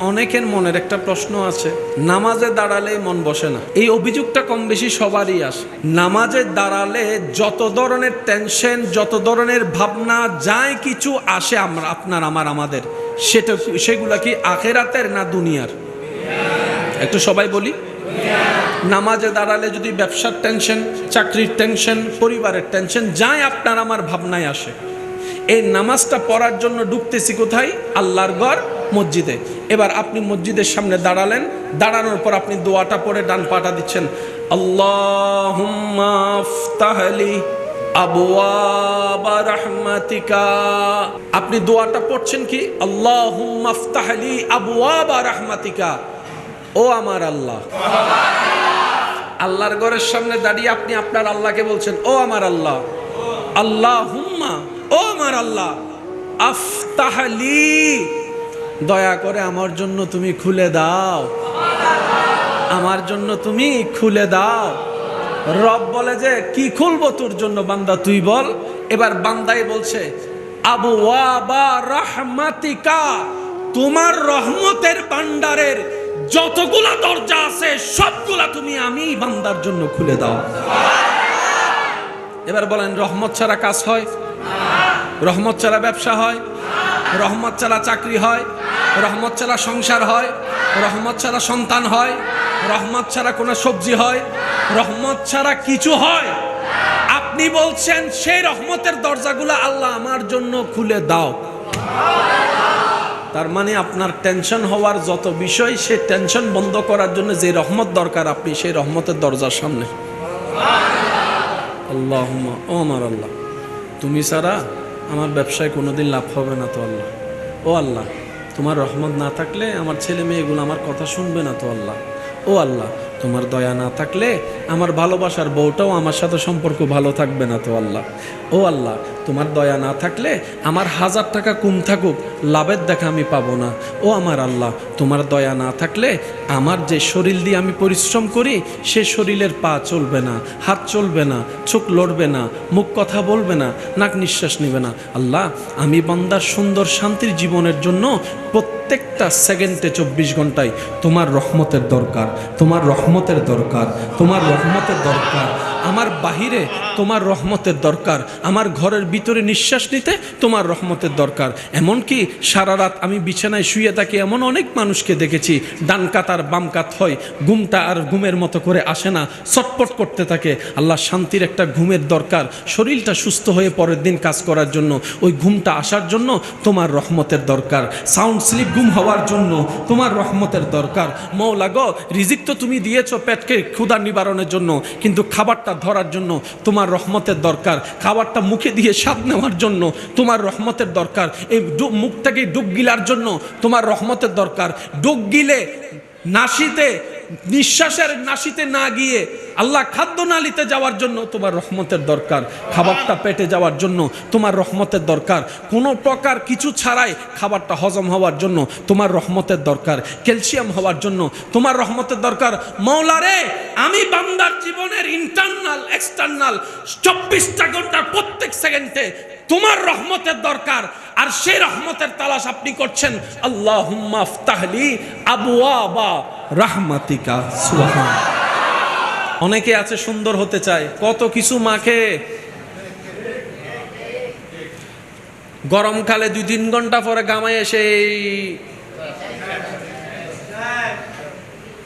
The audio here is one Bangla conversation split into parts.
অনেকের মনের একটা প্রশ্ন আছে, নামাজে দাঁড়ালে মন বসে না। এই অভিযোগটা কম বেশি সবারই আসে। নামাজে দাঁড়ালে যত ধরনের টেনশন, যত ধরনের ভাবনা, যাই কিছু আসে আপনার আমাদের, সেগুলা কি আখেরাতের না দুনিয়ার? একটু সবাই বলি। নামাজে দাঁড়ালে যদি ব্যবসার টেনশন, চাকরির টেনশন, পরিবারের টেনশন, যাই আপনার আমার ভাবনায় আসে, এই নামাজটা পড়ার জন্য ঢুকতেছি কোথায়? আল্লাহর ঘর, মসজিদে। এবার আপনি মসজিদের সামনে দাঁড়ালেন, দাঁড়ানোর পর আপনি দোয়াটা পড়ে ডান পাটা দিচ্ছেন, আল্লাহুম্মা আফতাহলি আবওয়াবা রাহমাতিকা। আপনি দোয়াটা পড়ছেন কি? আল্লাহুম্মা আফতাহলি আবওয়াবা রাহমাতিকা। ও আমার আল্লাহ, আল্লাহর ঘরের সামনে দাঁড়িয়ে আপনি আপনার আল্লাহকে বলছেন, ও আমার আল্লাহ, আল্লাহুম্মা, ও আমার আল্লাহ, আফতাহলি, দয়া করে আমার জন্য তুমি খুলে দাও, আমার জন্য তুমি খুলে দাও। রব বলে যে কি খুলবো তোর জন্য বান্দা, তুই বল। এবার বান্দাই বলছে, আবওয়াবা রাহমাতিকা, তোমার রহমতের ভান্ডারের যতগুলা দরজা আছে সবগুলা তুমি আমি বান্দার জন্য খুলে দাও। এবার বলেন, রহমত ছাড়া কাজ হয়? রহমত ছাড়া ব্যবসা হয়? রহমত ছাড়া চাকরি হয়? রহমত ছাড়া সংসার হয়? রহমত ছাড়া সন্তান হয়? রহমত ছাড়া কোনো সবজি হয়? রহমত ছাড়া কিছু হয়? আপনি বলছেন সেই রহমতের দরজাগুলো আল্লাহ আমার জন্য খুলে দাও। তার মানে আপনার টেনশন হওয়ার যত বিষয়, সে টেনশন বন্ধ করার জন্য যে রহমত দরকার, আপনি সেই রহমতের দরজার সামনে। আল্লাহুম্মা, ও আমার আল্লাহ, তুমি ছাড়া আমার ব্যবসায় কোনোদিন লাভ হবে না তো আল্লাহ। ও আল্লাহ, তোমার রহমত না থাকলে আমার ছেলে মেয়েগুলো আমার কথা শুনবে না তো আল্লাহ। ও আল্লাহ, তোমার দয়া না থাকলে আমার ভালোবাসার বউটাও আমার সাথে সম্পর্ক ভালো থাকবে না তো আল্লাহ। ও আল্লাহ, তোমার দয়া না থাকলে আমার 1000 টাকা কম থাকুক, লাভের দেখা আমি পাবো না। ও আমার আল্লাহ, তোমার দয়া না থাকলে আমার যে শরীর দিয়ে আমি পরিশ্রম করি, সে শরীরের পা চলবে না, হাত চলবে না, চোখ লড়বে না, মুখ কথা বলবে না, নাক নিঃশ্বাস নেবে না। আল্লাহ, আমি বান্দার সুন্দর শান্তির জীবনের জন্য প্রত্যেকটা সেকেন্ডে 24 ঘন্টায় তোমার রহমতের দরকার, তোমার রহমতের দরকার, তোমার রহমতের দরকার। আমার বাহিরে তোমার রহমতের দরকার, আমার ঘরের ভিতরে নিঃশ্বাস নিতে তোমার রহমতের দরকার। এমনকি সারা রাত আমি বিছানায় শুয়ে থাকি, এমন অনেক মানুষকে দেখেছি, ডান কাত আর বাম কাত হয়, ঘুমটা আর ঘুমের মতো করে আসে না, ছটপট করতে থাকে। আল্লাহ, শান্তির একটা ঘুমের দরকার, শরীরটা সুস্থ হয়ে পরের দিন কাজ করার জন্য, ওই ঘুমটা আসার জন্য তোমার রহমতের দরকার। সাউন্ড স্লিপ ঘুম হওয়ার জন্য তোমার রহমতের দরকার। মওলা গো, রিজিক তো তুমি দিয়েছো পেটকে ক্ষুধা নিবারণের জন্য, কিন্তু খাবারটা ধরার জন্য তোমার রহমতের দরকার। খাবারটা মুখে দিয়ে স্বাদ নেওয়ার জন্য তোমার রহমতের দরকার। এই মুখ থেকে ডুব গিলার জন্য তোমার রহমতের দরকার। ডুব গিলে নাসিতে, নিঃশ্বাসের নাসিতে না গিয়ে আল্লাহ খাদ্য নালিতে যাওয়ার জন্য তোমার রহমতের দরকার। খাবারটা পেটে যাওয়ার জন্য তোমার রহমতের দরকার। কোনো প্রকার কিছু ছাড়াই খাবারটা হজম হওয়ার জন্য তোমার রহমতের দরকার। ক্যালসিয়াম হওয়ার জন্য তোমার রহমতের দরকার। মওলা রে, আমি বান্দার জীবনের ইন্টারনাল এক্সটার্নাল 24টা ঘন্টার প্রত্যেক সেকেন্ডে তোমার রহমতের দরকার। আর সেই রহমতের তালাশ আপনি করছেন। আল্লাহুম্মা আফতাহলি আবওয়াবা রাহমাতিকা। সুবহান। অনেকে আছে সুন্দর হতে চায়, কত কিছু মাখে, গরমকালে 2-3 ঘন্টা পরে গামায় এসে,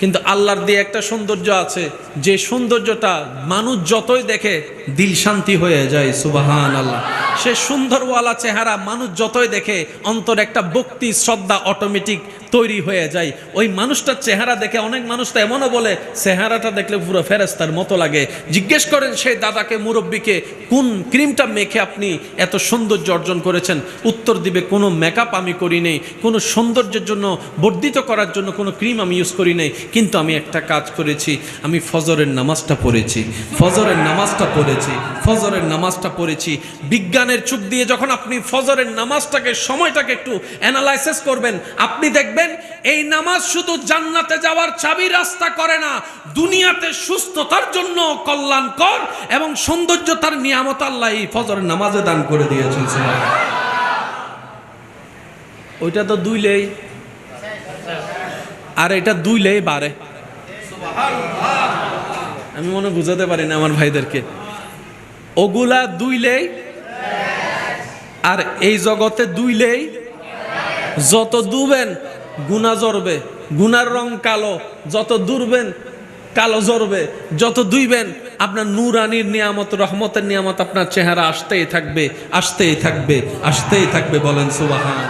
কিন্তু আল্লাহর দিয়ে একটা সৌন্দর্য আছে, যে সৌন্দর্যটা মানুষ যতই দেখে দিল শান্তি হয়ে যায়। সুবহান আল্লাহ। সে সুন্দরওয়ালা চেহারা মানুষ যতই দেখে অন্তর একটা ভক্তি শ্রদ্ধা অটোমেটিক তৈরি হয়ে যায়। ওই মানুষটার চেহারা দেখে অনেক মানুষ তো এমনও বলে, চেহারাটা দেখলে পুরো ফেরেশতার মতো লাগে। জিজ্ঞেস করেন সেই দাদাকে, মুরব্বীকে, কোন ক্রিমটা মেখে আপনি এত সৌন্দর্য অর্জন করেছেন? উত্তর দিবে, কোনো মেকআপ আমি করি নেই, কোনো সৌন্দর্যের জন্য বর্ধিত করার জন্য কোনো ক্রিম আমি ইউজ করি নেই, কিন্তু আমি একটা কাজ করেছি, আমি ফজরের নামাজটা পড়েছি, ফজরের নামাজটা পড়েছি, ফজরের নামাজটা পড়েছি। বিজ্ঞানের চোখ দিয়ে যখন আপনি ফজরের নামাজটাকে, সময়টাকে একটু অ্যানালাইসিস করবেন, আপনি দেখবেন এই নামাজ শুধু জান্নাতে যাওয়ার চাবি রাস্তা করে না, দুনিয়াতে সুস্থতার জন্য কল্যাণকর এবং সৌন্দর্যতার নিয়ামত আল্লাহ এই ফজরের নামাজে দান করে দিয়েছেন। ওইটা তো দুইলেই আর এটা দুইলেই বাড়ে। আমি মনে বুঝাতে পারি না আমার ভাইদেরকে, ওগুলা দুইলেই, আর এই জগতে দুইলেই। যত দুবেন গুনাহ জ্বরবে, গুনার রং কালো, যত দুরবেন কালো জ্বরবে, যত দুইবেন আপনার নূরানির নিয়ামত, রহমতের নিয়ামত আপনার চেহারা আসতেই থাকবে, আসতেই থাকবে, আসতেই থাকবে। বলেন সুবহান।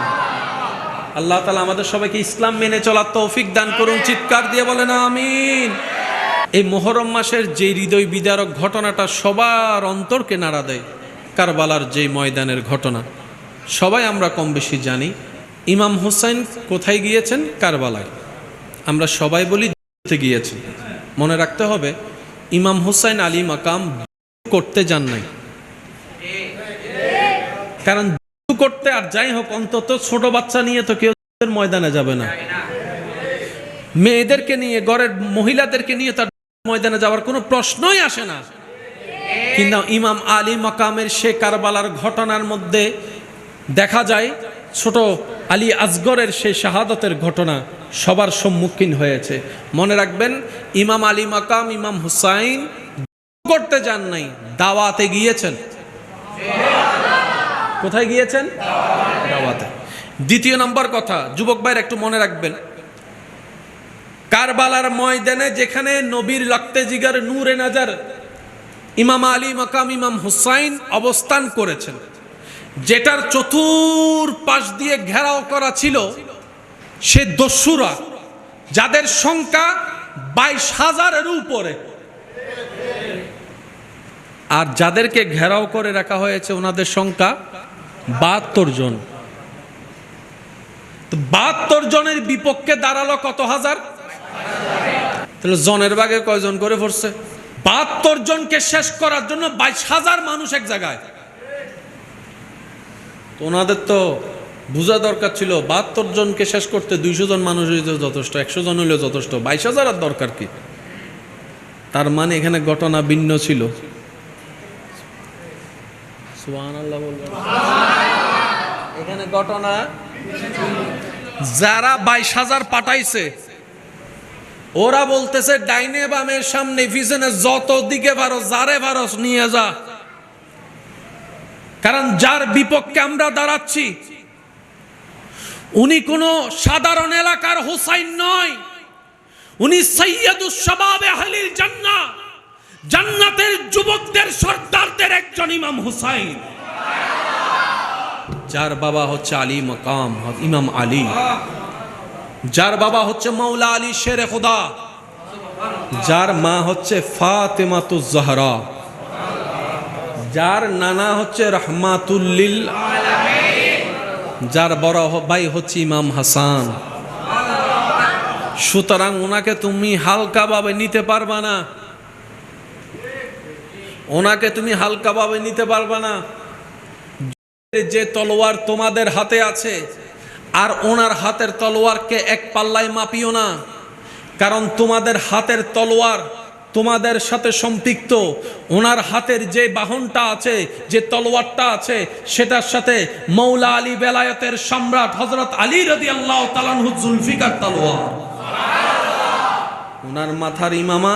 আল্লাহ তাআলা আমাদের সবাইকে ইসলাম মেনে চলার তৌফিক দান করুন। চিৎকার দিয়ে বলেন আমিন। এই মুহররম মাসের যে হৃদয় বিদারক ঘটনাটা সবার অন্তরকে নাড়া দেয়, কারবালার যে ময়দানের ঘটনা, সবাই আমরা কম বেশি জানি। ইমাম হুসাইন কোথায় গিয়েছেন? কারবালায়। আমরা সবাই বলি গিয়েছেন। মনে রাখতে হবে, ইমাম হুসাইন আলী মাকাম করতে যান নাই। কারণ করতে, আর যাই হোক, অন্তত ছোট বাচ্চা নিয়ে তো কেউ ময়দানে যাবে না। মেয়েদেরকে নিয়ে, ঘরের মহিলাদেরকে নিয়ে তার ময়দানে যাওয়ার কোনো প্রশ্নই আসে না। কিন্তু ইমাম আলী মাকামের সে কারবালার ঘটনার মধ্যে দেখা যায় ছোট আলী আসগরের সেই শাহাদতের ঘটনা সবার সম্মুখীন হয়েছে। মনে রাখবেন, ইমাম আলী মাকাম, ইমাম হুসাইন করতে যান নাই, দাওয়াতে গিয়েছেন। কোথায় গিয়েছেন? দাওয়াতে। দ্বিতীয় নম্বর কথা, যুবক ভাইরা একটু মনে রাখবেন, কারবালার ময়দানে যেখানে নবীর রক্তে জিগার নূরে নাজার ইমাম আলী মাকাম ইমাম হুসাইন অবস্থান করেছেন, যেটার চতুর্পাশ দিয়ে ঘেরাও করা ছিল সে দস্যুরা, যাদের সংখ্যা 22,000-এর উপরে, আর যাদেরকে ঘেরাও করে রাখা হয়েছে ওনাদের সংখ্যা 72 জন। 72 জনের বিপক্ষে দাঁড়ালো কত হাজার? তাহলে জনের ভাগে কয়জন করে পড়ছে? 72 জনকে শেষ করার জন্য 22,000 মানুষ এক জায়গায়। তো ওনাদের তো বোঝা দরকার ছিল 72 জনকে শেষ করতে 200 জন মানুষ হইলে যথেষ্ট, 100 জন হইলে যথেষ্ট, 22,000 আর দরকার কি? তার মানে এখানে ঘটনা ভিন্ন ছিল। সুবহানাল্লাহ বলবেন। এখানে ঘটনা, যারা 22,000 পাঠাইছে ওরা বলতেছে ডাইনে বামের সামনে পিছনে যত দিকে পারো, যারে পারো নিয়ে যা। কারণ যার বিপক্ষে আমরা দাঁড়াচ্ছি উনি কোন সাধারণ এলাকার হুসাইন নয়, উনি সাইয়্যিদুশ শাবাবে আহলিল জান্নাহ, জান্নাতের যুবকদের সর্দারদের একজন ইমাম হুসাইন, যার বাবা হচ্ছে আলী মাকাম ইমাম আলী, যার বাবা হচ্ছে মাওলা আলী শেরে খুদা, যার মা হচ্ছে ফাতেমাতুজ জাহরা, যার নানা হচ্ছে রাহমাতুল লিল আলামিন, যার বড় ভাই হচ্ছে ইমাম হাসান। সুতরাং ওনাকে তুমি হালকাভাবে নিতে পারবা না, ওনাকে তুমি হালকাভাবে নিতে পারবা না। যে তলোয়ার তোমাদের হাতে আছে আর ওনার হাতের তলোয়ারকে এক পাল্লায় মাপিও না, কারণ তোমাদের হাতের তলোয়ার তোমাদের সাথে সম্পৃক্ত, ওনার হাতের যে বাহনটা আছে, যে তলোয়ারটা আছে, সেটার সাথে মৌলা আলী বেলায়েতের সম্রাট হযরত আলী রাদিয়াল্লাহু তাআলা আনহু জুলফিকার তলোয়ার। ওনার মাথার ইমামা,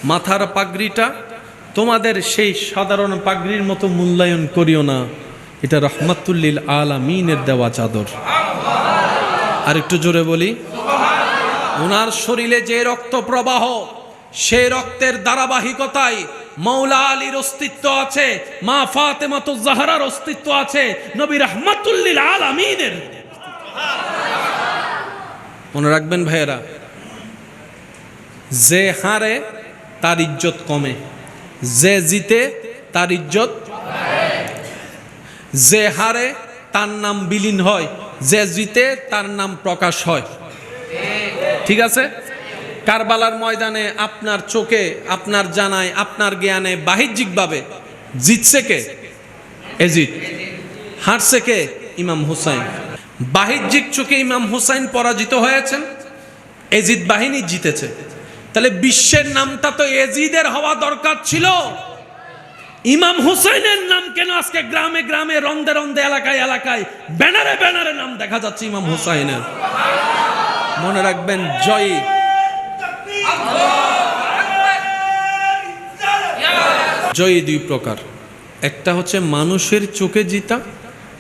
মাথার পাগড়িটা তোমাদের সেই সাধারণ পাগড়ির মতো মূল্যায়ন করিও না, এটা রাহমাতুল লিল আলামিনের দেওয়া চাদর। আর একটু জোরে বলি, ওনার শরীরে যে রক্ত প্রবাহ, সেই রক্তের ধারাবাহিকতায় মাওলা আলীর অস্তিত্ব আছে, মা ফাতেমাতুজ জাহরার অস্তিত্ব আছে, নবী রাহমাতুল লিল আলামিনের। মনে রাখবেন ভাইয়েরা, যে হারে তার ইজ্জত কমে, যে জিতে তার ইজ্জত, যে হারে তার নাম বিলীন হয়, যে জিতে তার নাম প্রকাশ হয়। ঠিক আছে? কারবালার ময়দানে আপনার চোখে, আপনার জানায়, আপনার জ্ঞানে বাহ্যিকভাবে জিতছে কে? এজিদ। হারছে কে? ইমাম হুসাইন। বাহ্যিক চোখে ইমাম হুসাইন পরাজিত হয়েছেন, এজিদ বাহিনী জিতেছে। তাহলে বিশ্বের নামটা তো এজিদের হওয়া দরকার ছিল, ইমাম হুসাইনের নাম কেন আজকে গ্রামে গ্রামে, রন্দে রন্দে, এলাকায় এলাকায়, ব্যানারে ব্যানারে নাম দেখা যাচ্ছে ইমাম হুসাইনের? মনে রাখবেন, জয়ী জয়ী দুই প্রকার। একটা হচ্ছে মানুষের চোখে জিতা,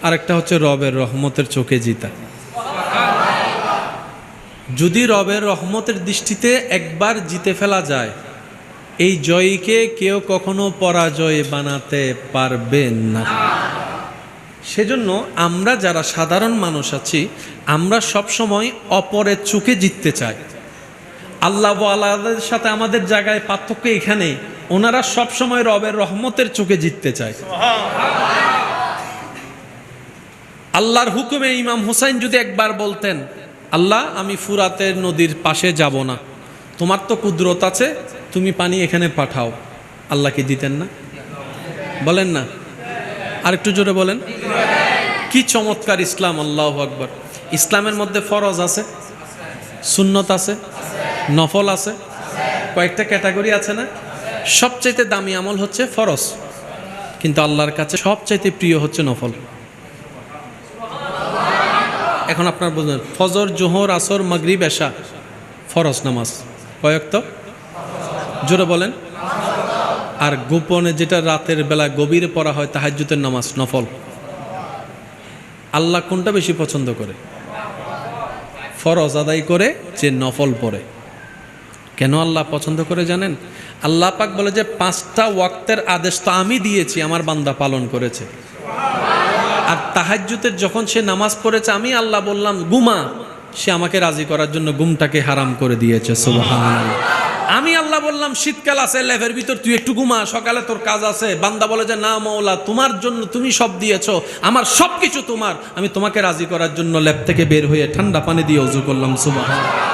আর একটা হচ্ছে রবের রহমতের চোখে জিতা। যদি রবের রহমতের দৃষ্টিতে একবার জিতে ফেলা যায়, এই জয়ীকে কেউ কখনো পরাজয় বানাতে পারবে না। সেজন্য আমরা যারা সাধারণ মানুষ আছি, আমরা সবসময় অপরের চোখে জিততে চাই। আল্লাহ ওয়ালাদের সাথে আমাদের জায়গায় পার্থক্য এখানেই, ওনারা সবসময় রবের রহমতের চোখে জিততে চায়। আল্লাহর হুকুমে ইমাম হুসাইন যদি একবার বলতেন, আল্লাহ আমি ফুরাতের নদীর পাশে যাব না, তোমার তো কুদরত আছে, তুমি পানি এখানে পাঠাও, আল্লাহ কি দিতেন না? বলেন না, আরেকটু জোরে বলেন। কি চমৎকার ইসলাম! আল্লাহু আকবার। ইসলামের মধ্যে ফরজ আছে, সুন্নত আছে, নফল আছে, কয়েকটা ক্যাটাগরি আছে না? সবচাইতে দামি আমল হচ্ছে ফরজ, কিন্তু আল্লাহর কাছে সবচাইতে প্রিয় হচ্ছে নফল। এখন আপনার বুঝলেন, ফজর, জোহর, আসর, মাগরিব, এশা ফরজ নামাজ কয়েক তো? জোরে বলেন। আর গোপনে যেটা রাতের বেলা গভীরে পড়া হয় তাহাজ্জুদের নামাজ নফল। আল্লাহ কোনটা বেশি পছন্দ করে? ফরজ আদায় করে যে নফল পড়ে। কেন আল্লাহ পছন্দ করে জানেন? আল্লাহ পাক বলে যে 5টা ওয়াক্তের আদেশ তো আমি দিয়েছি, আমার বান্দা পালন করেছে। আর তাহাজ্জুদের যখন সে নামাজ পড়েছে, আমি আল্লাহ বললাম ঘুমা, সে আমাকে রাজি করার জন্য ঘুমটাকে হারাম করে দিয়েছে। সুবহানাল্লাহ। আমি আল্লাহ বললাম শীতকাল আছে, লেভের ভিতর তুই একটু ঘুমা, সকালে তোর কাজ আছে। বান্দা বলে যে না মাওলা, তোমার জন্য তুমি সব দিয়েছো, আমার সব কিছু তোমার, আমি তোমাকে রাজি করার জন্য ল্যাব থেকে বের হয়ে ঠান্ডা পানি দিয়ে ওযু করলাম। সুবহানাল্লাহ।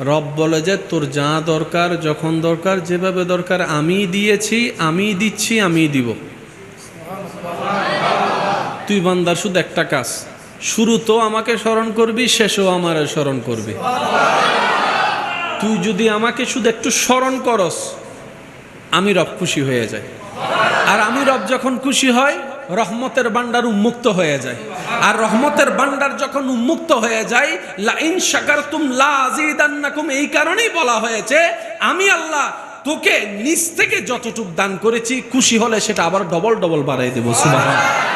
রব বলে যে তোর যা দরকার, যখন দরকার, যেভাবে দরকার আমি দিয়েছি, আমি দিচ্ছি, আমি দিব। তুই বান্দার শুধু একটা কাজ, শুরু তো আমাকে স্মরণ করবি, শেষও আমার স্মরণ করবি। তুই যদি আমাকে শুধু একটু স্মরণ করস, আমি রব খুশি হয়ে যাই। আর আমি রব যখন খুশি হয়, রহমতের ভান্ডার উন্মুক্ত হয়ে যায়। আর রহমতের ভান্ডার যখন উন্মুক্ত হয়ে যায়, লা ইন শাকারতুম লা আযীদান্নাকুম, এই কারণেই বলা হয়েছে আমি আল্লাহ তোকে নিজ থেকে যতটুকু দান করেছি, খুশি হলে সেটা আবার ডবল ডবল বাড়াই দেব। সুবহানাল্লাহ।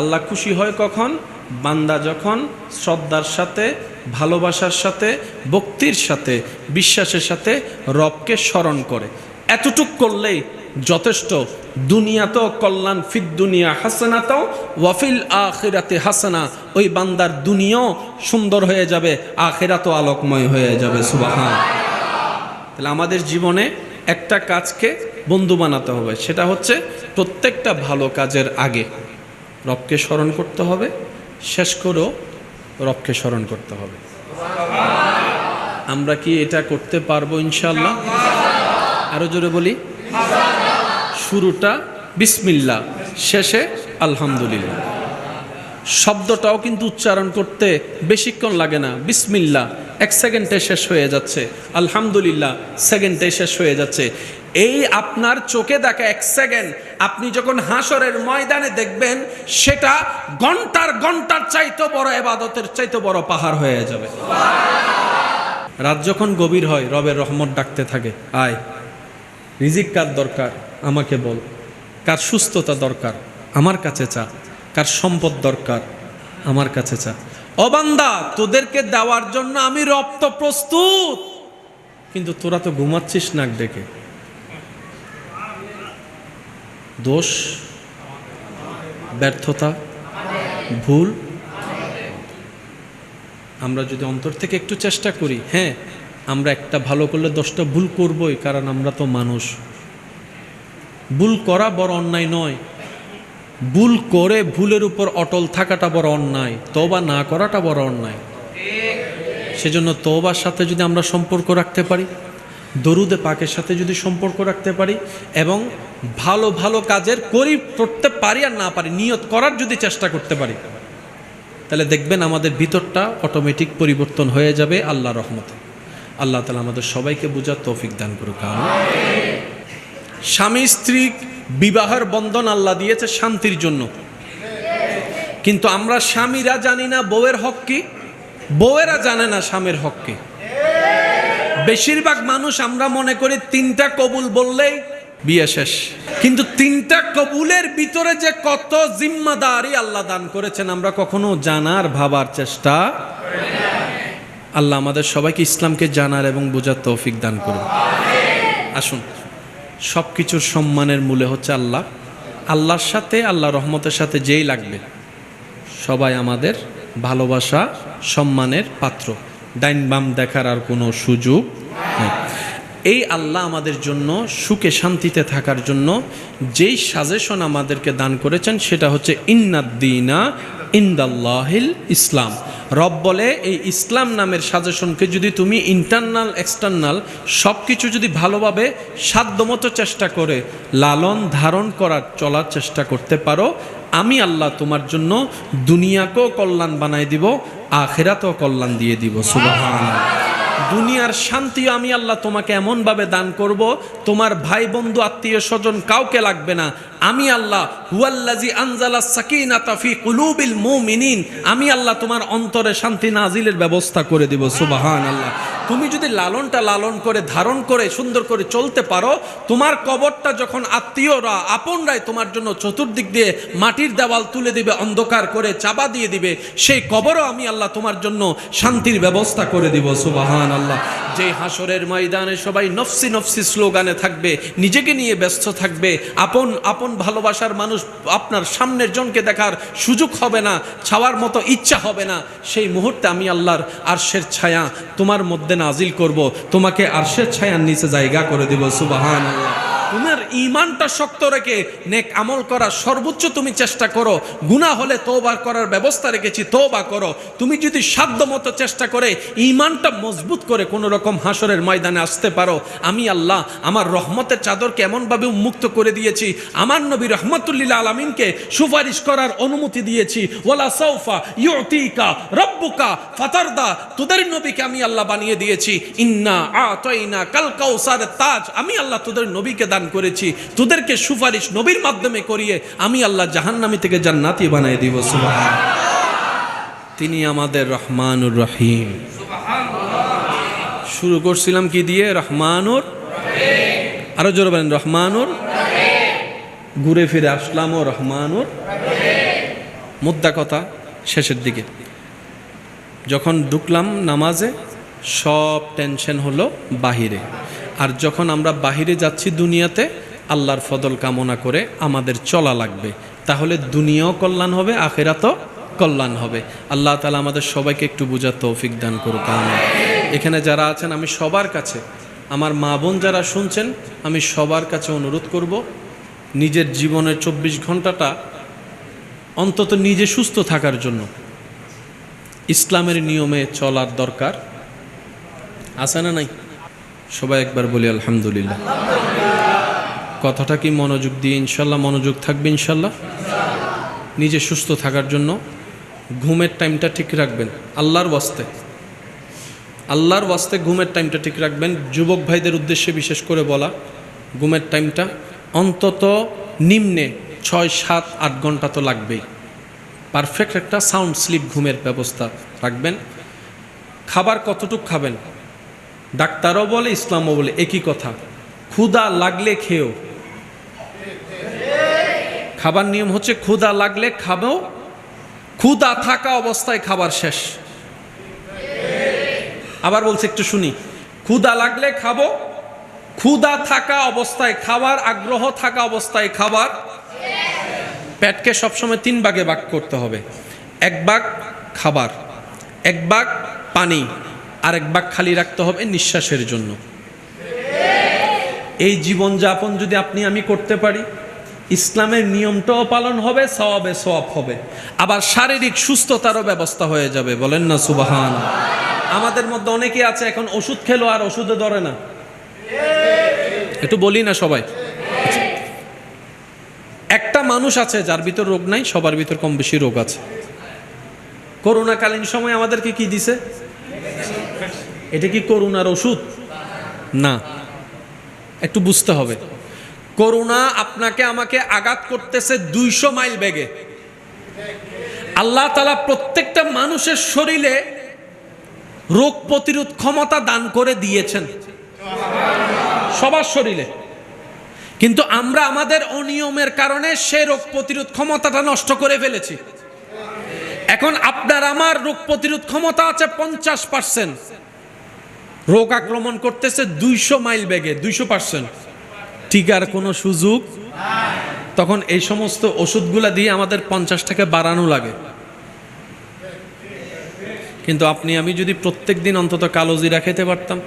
আল্লাহ খুশি হয় কখন? বান্দা যখন শ্রদ্ধার সাথে, ভালোবাসার সাথে, ভক্তির সাথে, বিশ্বাসের সাথে রবকে স্মরণ করে। এতটুক করলেই যথেষ্ট। দুনিয়াতেও কল্যাণ, ফিদ দুনিয়া হাসানাতাও ওয়াফিল আখিরাতে হাসানা। ওই বান্দার দুনিয়াও সুন্দর হয়ে যাবে, আখিরাতও আলোকময় হয়ে যাবে। সুবহানাল্লাহ। তাহলে আমাদের জীবনে একটা কাজকে বন্ধু বানাতে হবে, সেটা হচ্ছে প্রত্যেকটা ভালো কাজের আগে রবকে স্মরণ করতে হবে, শেষ করেও রবকে স্মরণ করতে হবে। আমরা কি এটা করতে পারবো ইনশাআল্লাহ? আরো জোরে বলি। শুরুটা বিসমিল্লাহ, শেষে আলহামদুলিল্লাহ। শব্দটাও কিন্তু উচ্চারণ করতে বেশিক্ষণ লাগে না। বিসমিল্লাহ 1 সেকেন্ডে শেষ হয়ে যাচ্ছে, আলহামদুলিল্লাহ সেকেন্ডে শেষ হয়ে যাচ্ছে। এই আপনার চোখে দেখা 1 সেকেন্ড আপনি যখন হাসরের ময়দানে দেখবেন, সেটা ঘন্টার ঘন্টার চাইতে বড় ইবাদতের চাইতে বড় পাহাড় হয়ে যাবে। রাত যখন গভীর হয়, রবের রহমত ডাকতে থাকে, আয়। রিজিক কার দরকার আমাকে বল, কার সুস্থতা দরকার আমার কাছে চা, কার সম্পদ দরকার আমার কাছে চা। ও বান্দা, তোদেরকে দেওয়ার জন্য আমি রব তো প্রস্তুত, কিন্তু তোরা তো ঘুমাচ্ছিস নাক ডেকে। দোষ, ব্যর্থতা, ভুল। আমরা যদি অন্তর থেকে একটু চেষ্টা করি, হ্যাঁ আমরা একটা ভালো করলে 10টা ভুল করবই, কারণ আমরা তো মানুষ। ভুল করা বড় অন্যায় নয়, ভুল করে ভুলের উপর অটল থাকাটা বড় অন্যায়, তওবা না করাটা বড় অন্যায়। সেজন্য তওবার সাথে যদি আমরা সম্পর্ক রাখতে পারি, দরুদে পাকের সাথে যদি সম্পর্ক রাখতে পারি, এবং ভালো ভালো কাজের করতে পারি আর না পারি, নিয়ত করার যদি চেষ্টা করতে পারি, তাহলে দেখবেন আমাদের ভিতরটা অটোমেটিক পরিবর্তন হয়ে যাবে আল্লাহর রহমতে। আল্লাহ তাআলা আমাদের সবাইকে বুঝার তৌফিক দান করুক। স্বামী স্ত্রী বিবাহের বন্ধন আল্লাহ দিয়েছে শান্তির জন্য, কিন্তু আমরা স্বামীরা জানি না বউয়ের হক কি। বউয়েরা জানে না স্বামীর হককে। বেশিরভাগ মানুষ আমরা মনে করি 3টা কবুল বললেই বিয়ে শেষ, কিন্তু 3টা কবুলের ভিতরে যে কত জিম্মাদারি আল্লাহ দান করেছেন আমরা কখনো জানার ভাবার চেষ্টা করি না। আল্লাহ আমাদের সবাইকে ইসলামকে জানার এবং বোঝার তৌফিক দান করুন। আসুন, সব কিছুর সম্মানের মূলে হচ্ছে আল্লাহ। আল্লাহর সাথে, আল্লাহ রহমতের সাথে যেই লাগবে সবাই আমাদের ভালোবাসা সম্মানের পাত্র। ডাইন বাম দেখার আর কোনো সুযোগ নেই। এই আল্লাহ আমাদের জন্য সুখে শান্তিতে থাকার জন্য যেই সাজেশন আমাদেরকে দান করেছেন সেটা হচ্ছে ইন্নাদ্দিনা ইনদাল্লাহিল ইসলাম। রব বলে এই ইসলাম নামের সাজেশনকে যদি তুমি ইন্টারনাল এক্সটার্নাল সব কিছু যদি ভালোভাবে সাধ্যমতো চেষ্টা করে লালন ধারণ করার চলার চেষ্টা করতে পারো, আমি আল্লাহ তোমার জন্য দুনিয়াকেও কল্যাণ বানাই দিব, আখিরাতেও কল্যাণ দিয়ে দিব। সুবহানাল্লাহ। দুনিয়ার শান্তি আমি আল্লাহ তোমাকে এমনভাবে দান করব, তোমার ভাই বন্ধু আত্মীয় স্বজন কাউকে লাগবে না। আমি আল্লাহ হুয়াল্লাযী আনজালাস সাকিনাতা ফি কুলুবিল মুমিনিন, আমি আল্লাহ তোমার অন্তরে শান্তি নাজিলের ব্যবস্থা করে দিব। সুবহানাল্লাহ। তুমি যদি লালনটা লালন করে ধারণ করে সুন্দর করে চলতে পারো, তোমার কবরটা যখন আত্মীয়রা আপনরাই তোমার জন্য চতুর্দিক দিয়ে মাটির দেওয়াল তুলে দিবে, অন্ধকার করে চাপা দিয়ে দিবে, সেই কবরও আমি আল্লাহ তোমার জন্য শান্তির ব্যবস্থা করে দিব। সুবহানাল্লাহ। যে হাসরের ময়দানে সবাই নফসি নফসি স্লোগানে থাকবে, নিজেকে নিয়ে ব্যস্ত থাকবে, আপন আপন ভালোবাসার মানুষ আপনার সামনের জনকে দেখার সুযোগ হবে না, ছাওয়ার মতো ইচ্ছা হবে না, সেই মুহূর্তে আমি আল্লাহর আরশের ছায়া তোমার মধ্যে নাজিল করব, তোমাকে আরশের ছায়ার নিচে জায়গা করে দিব। সুবহানাল্লাহ। তোমার ঈমানটা শক্ত রেখে নেক আমল করার সর্বোচ্চ তুমি চেষ্টা করো। গুনাহ হলে তওবা করার ব্যবস্থা রেখেছি, তওবা করো। তুমি যদি সাধ্যমতো চেষ্টা করে ঈমানটা মজবুত করে কোনো রকম হাসরের ময়দানে আসতে পারো, আমি আল্লাহ আমার রহমতের চাদরকে এমনভাবে উন্মুক্ত করে দিয়েছি, আমার নবী রাহমাতুল্লিল আলামিনকে সুপারিশ করার অনুমতি দিয়েছি। ওয়ালা সাউফা ইউতিকা রাব্বুকা ফাতারদা, তোদের নবীকে আমি আল্লাহ বানিয়ে দিয়েছি। ইন্না আতাইনা কাল কাউসার তাজ, আমি আল্লাহ তোদের নবীকে দান করেছি, তোদেরকে সুপারিশ নবীর মাধ্যমে করিয়ে আমি আল্লাহ জাহান্নামী থেকে জান্নাতি বানিয়ে দিব। সুবহানাল্লাহ। তিনি আমাদের রহমানুর রহিম। শুরু করছিলাম কি দিয়ে? রহমানুর, আরো জোরে বলেন রহমানুর। ঘুরে ফিরে আসলাম ও রহমানুর। মুদ্রা কথা শেষের দিকে যখন ঢুকলাম নামাজে, সব টেনশন হলো বাহিরে। আর যখন আমরা বাহিরে যাচ্ছি দুনিয়াতে, আল্লাহর ফদল কামনা করে আমাদের চলা লাগবে, তাহলে দুনিয়াও কল্যাণ হবে, আখিরাতও কল্যাণ হবে। আল্লাহ তাআলা আমাদের সবাইকে একটু বোঝার তৌফিক দান করুক। আমিন। এখানে যারা আছেন, আমি সবার কাছে, আমার মা বোন যারা শুনছেন, আমি সবার কাছে অনুরোধ করব, নিজের জীবনের 24 ঘন্টাটা অন্তত নিজে সুস্থ থাকার জন্য ইসলামের নিয়মে চলার দরকার আছে না নাই? সবাই একবার বলি আলহামদুলিল্লাহ। কথাটা কি মনোযোগ দিয়ে ইনশাল্লাহ মনোযোগ থাকবে ইনশাল্লাহ। নিজে সুস্থ থাকার জন্য ঘুমের টাইমটা ঠিক রাখবেন, আল্লাহর ওয়াস্তে, আল্লাহর ওয়াস্তে ঘুমের টাইমটা ঠিক রাখবেন। যুবক ভাইদের উদ্দেশ্যে বিশেষ করে বলা, ঘুমের টাইমটা অন্তত নিম্নে 6, 7, 8 ঘন্টা তো লাগবেই। পারফেক্ট একটা সাউন্ড স্লিপ ঘুমের ব্যবস্থা রাখবেন। খাবার কতটুকু খাবেন, ডাক্তারও বলে ইসলামও বলে একই কথা, ক্ষুধা লাগলে খেও। খাবার নিয়ম হচ্ছে ক্ষুধা লাগলে খাবো, ক্ষুধা থাকা অবস্থায় খাবার শেষ। আবার বলছে একটু শুনি, ক্ষুধা লাগলে খাবো, ক্ষুধা থাকা অবস্থায় খাবার, আগ্রহ থাকা অবস্থায় খাবার। পেটকে সবসময় 3 ভাগে ভাগ করতে হবে। 1 ভাগ খাবার, 1 ভাগ পানি, আর 1 ভাগ খালি রাখতে হবে নিঃশ্বাসের জন্য। এই জীবনযাপন যদি আপনি আমি করতে পারি, ইসলামের নিয়মটাও পালন হবে, সওয়াবে সওয়াব হবে, আবার শারীরিক সুস্থতারও ব্যবস্থা হয়ে যাবে। বলেন না সুবহানাল্লাহ। আমাদের মধ্যে অনেকে আছে এখন ওষুধ খেলো আর ওষুধে ধরে না, একটু বলি না সবাই। একটা মানুষ আছে যার ভিতর রোগ নাই, সবার ভিতর কম বেশি রোগ আছে। করোনাকালীন সময় আমাদেরকে কি দিছে? এটা কি করোনার ওষুধ? না, একটু বুঝতে হবে। করোনা আপনাকে আমাকে আঘাত করতেছে 200 মাইল বেগে। আল্লাহ তাআলা প্রত্যেকটা মানুষের শরীরে রোগ প্রতিরোধ ক্ষমতা দান করে দিয়েছেন সবার শরীরে, কিন্তু আমরা আমাদের অনিয়মের কারণে সেই রোগ প্রতিরোধ ক্ষমতাটা নষ্ট করে ফেলেছি। এখন আপনার আমার রোগ প্রতিরোধ ক্ষমতা আছে 50%, রোগ আক্রমণ করতেছে 200 মাইল বেগে 200%, টিকার কোনো সুযোগ। তখন এই সমস্ত ওষুধগুলা দিয়ে আমাদের 50টাকে বাড়ানো লাগে। কিন্তু আপনি আমি যদি প্রত্যেক দিন অন্তত কালো জিরা খেতে পারতাম,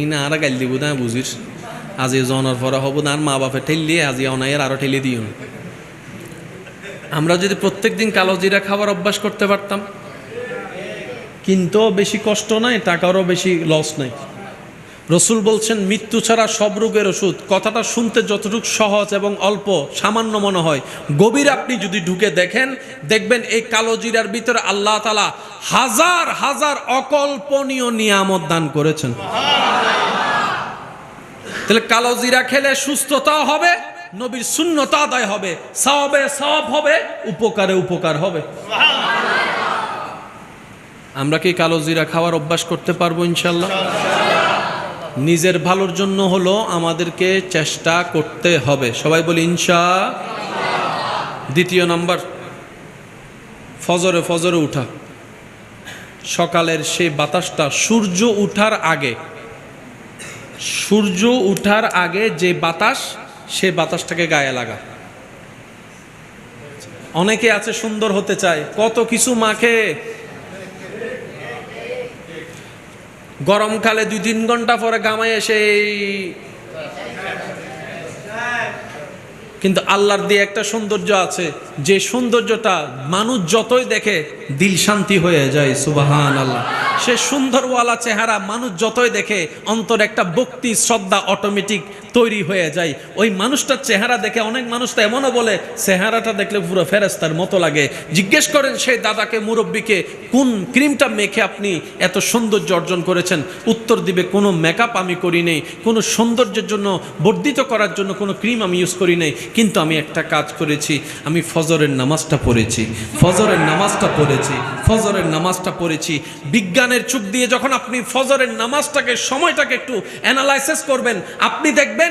ইনা আর গাইল দিব না বুঝিস, আজি জনের পরে হব না, আর মা বাপে ঠেললিয়ে আজি অনায়ের আরো ঠেলে দিও। আমরা যদি প্রত্যেক দিন কালো জিরা খাবার অভ্যাস করতে পারতাম, কিন্তু বেশি কষ্ট নাই, টাকারও বেশি লস নাই। রসুল বলছেন মৃত্যু ছাড়া সব রোগের ওষুধ। কথাটা শুনতে যতটুকু সহজ এবং অল্প সামান্য মনে হয়, গভীর আপনি যদি ঢুকে দেখেন, দেখবেন এই কালো জিরার ভিতরে আল্লাহ তাআলা হাজার হাজার অকল্পনীয় নিয়ামত দান করেছেন। তাহলে কালো জিরা খেলে সুস্থতাও হবে, নবীর সুন্নত আদায় হবে, সওয়াবে সওয়াব হবে, উপকারে উপকার হবে। আমরা কি কালো জিরা খাওয়ার অভ্যাস করতে পারবো ইনশাআল্লাহ? নিজের ভালোর জন্য হলো আমাদেরকে চেষ্টা করতে হবে, সবাই বলি ইনশাআল্লাহ। দ্বিতীয় নাম্বার, ফজরে উঠা। সকালের সেই বাতাসটা সূর্য উঠার আগে যে বাতাস, সে বাতাসটাকে গায়ে লাগা। অনেকে আছে সুন্দর হতে চায়, কত কিছু মাখে, গরমকালে 2-3 ঘন্টা পরে গামায় এসে, কিন্তু আল্লাহর দিয়ে একটা সৌন্দর্য আছে, যে সৌন্দর্যটা মানুষ যতই দেখে দিল শান্তি হয়ে যায়। সুবহানাল্লাহ। সে সুন্দরওয়ালা চেহারা মানুষ যতই দেখে অন্তর একটা ভক্তি শ্রদ্ধা অটোমেটিক তৈরি হয়ে যায়। ওই মানুষটার চেহারা দেখে অনেক মানুষ তো এমনও বলে, চেহারাটা দেখলে পুরো ফেরেশতার মতো লাগে। জিজ্ঞেস করেন সেই দাদাকে, মুরব্বীকে, কোন ক্রিমটা মেখে আপনি এত সৌন্দর্য অর্জন করেছেন? উত্তর দিবে, কোনো মেকআপ আমি করি নেই, কোনো সৌন্দর্যের জন্য বর্ধিত করার জন্য কোনো ক্রিম আমি ইউজ করি নেই, কিন্তু আমি একটা কাজ করেছি, আমি ফজরের নামাজটা পড়েছি। বিজ্ঞানের চোখ দিয়ে যখন আপনি ফজরের নামাজটাকে, সময়টাকে একটু অ্যানালাইসিস করবেন, আপনি দেখবেন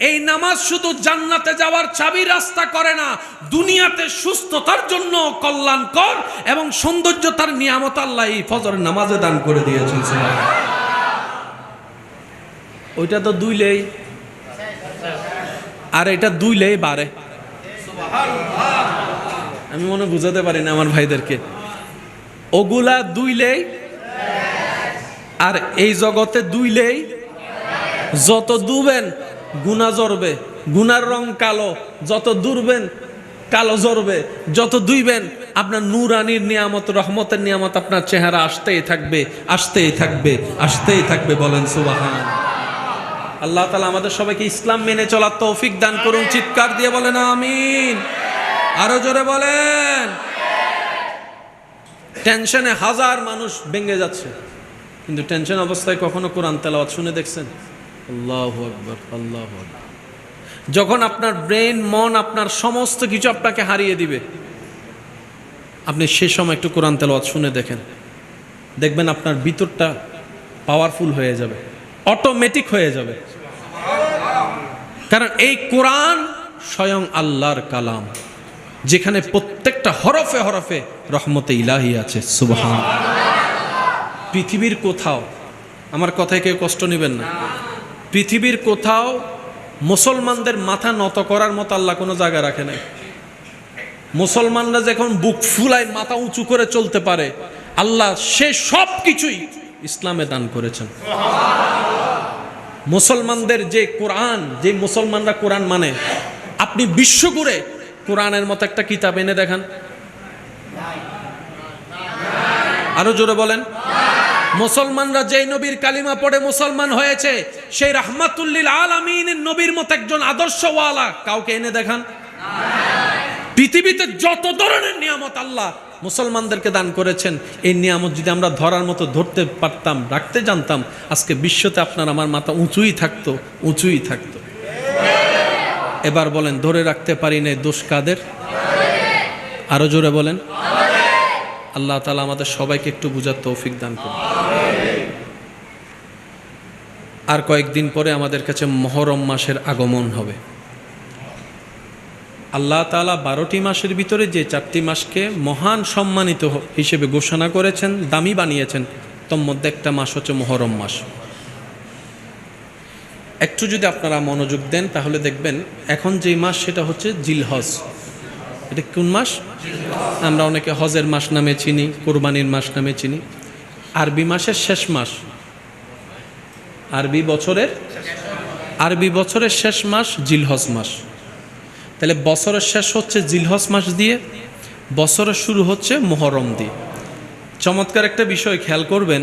এই নামাজ শুধু জান্নাতে যাওয়ার চাবি রাস্তা করে না, দুনিয়াতে সুস্থতার জন্য কল্যাণকর এবং সৌন্দর্যতার নিয়ামত আল্লাহ এই ফজরের নামাজে দান করে দিয়েছেন। ওইটা তো দুইলেই, আর এটা দুইলেই বাড়ে। আমি মনে বুঝাতে পারি না আমার ভাইদেরকে, ওগুলা দুইলেই, আর এই জগতে দুইলেই। যত দুবেন গুনাহ জ্বরবে, গুনার রং কালো, যত দূরবেন কালো জ্বরবে, যত দুইবেন আপনার নূরানির নিয়ামত, রহমতের নিয়ামত আপনার চেহারা আসতেই থাকবে। বলেন সুবহান। আল্লাহ তাআলা আমাদের সবাইকে ইসলাম মেনে চলার তৌফিক দান করুন। চিৎকার দিয়ে বলেন আমিন। আরো জোরে বলেন। টেনশনে হাজার মানুষ ভেঙে যাচ্ছে, কিন্তু টেনশন অবস্থায় কখনো কোরআন তেলাওয়াত শুনে দেখছেন? আল্লাহু আকবার, আল্লাহু আকবার। যখন আপনার ব্রেন, মন, আপনার সমস্ত কিছু আপনাকে হারিয়ে দিবে, আপনি সে সময় একটু কোরআন তেলাওয়াত শুনে দেখবেন আপনার ভিতরটা পাওয়ারফুল হয়ে যাবে, অটোমেটিক হয়ে যাবে। কারণ এই কোরআন স্বয়ং আল্লাহর কালাম, যেখানে প্রত্যেকটা হরফে হরফে রহমতে ইলাহি আছে। সুবহান। পৃথিবীর কোথাও, আমার কথায় কেউ কষ্ট নেবেন না, পৃথিবীর কোথাও মুসলমানদের মাথা নত করার মতো আল্লাহ কোনো জায়গা রাখে নাই। মুসলমানরা যখন বুক ফুলায় মাথা উঁচু করে চলতে পারে, আল্লাহ সে সব কিছুই ইসলামে দান করেছেন। মুসলমানদের যে কোরআন, যে মুসলমানরা কোরআন মানে, আপনি বিশ্বঘুরে কোরআনের মতো একটা কিতাব এনে দেখান। আরো জোরে বলেন। মুসলমানরা যেই নবীর কালিমা পড়ে মুসলমান হয়েছে, সেই রাহমাতুল আলামিনের নবীর মতো একজন আদর্শওয়ালা কাউকে এনে দেখান। পৃথিবীতে যত ধরনের নিয়ামত আল্লাহ মুসলমানদেরকে দান করেছেন, এই নিয়ামত যদি আমরা ধরার মতো ধরতে পারতাম, রাখতে জানতাম, আজকে বিশ্বতে আপনার আমার মাথা উঁচুই থাকতো। এবার বলেন, ধরে রাখতে পারি না, দোষ কাদের? আরো জোরে বলেন। আল্লাহ তাআলা আমাদের সবাইকে একটু বুঝার তৌফিক দান করুন। আর কয়েকদিন পরে আমাদের কাছে মুহররম মাসের আগমন হবে। আল্লাহ তাআলা 12টি মাসের ভিতরে যে 4টি মাসকে মহান সম্মানিত হিসেবে ঘোষণা করেছেন, দামি বানিয়েছেন, তার মধ্যে একটা মাস হচ্ছে মুহররম মাস। একটু যদি আপনারা মনোযোগ দেন তাহলে দেখবেন এখন যে মাস সেটা হচ্ছে জিলহজ। এটা কোন মাস? আমরা অনেকে হজের মাস নামে চিনি, কোরবানির মাস নামে চিনি। আরবি মাসের শেষ মাস, আরবি বছরের শেষ মাস জিলহজ মাস। তাহলে বছরের শেষ হচ্ছে জিলহজ মাস দিয়ে, বছরের শুরু হচ্ছে মুহররম দিয়ে। চমৎকার একটা বিষয় খেয়াল করবেন,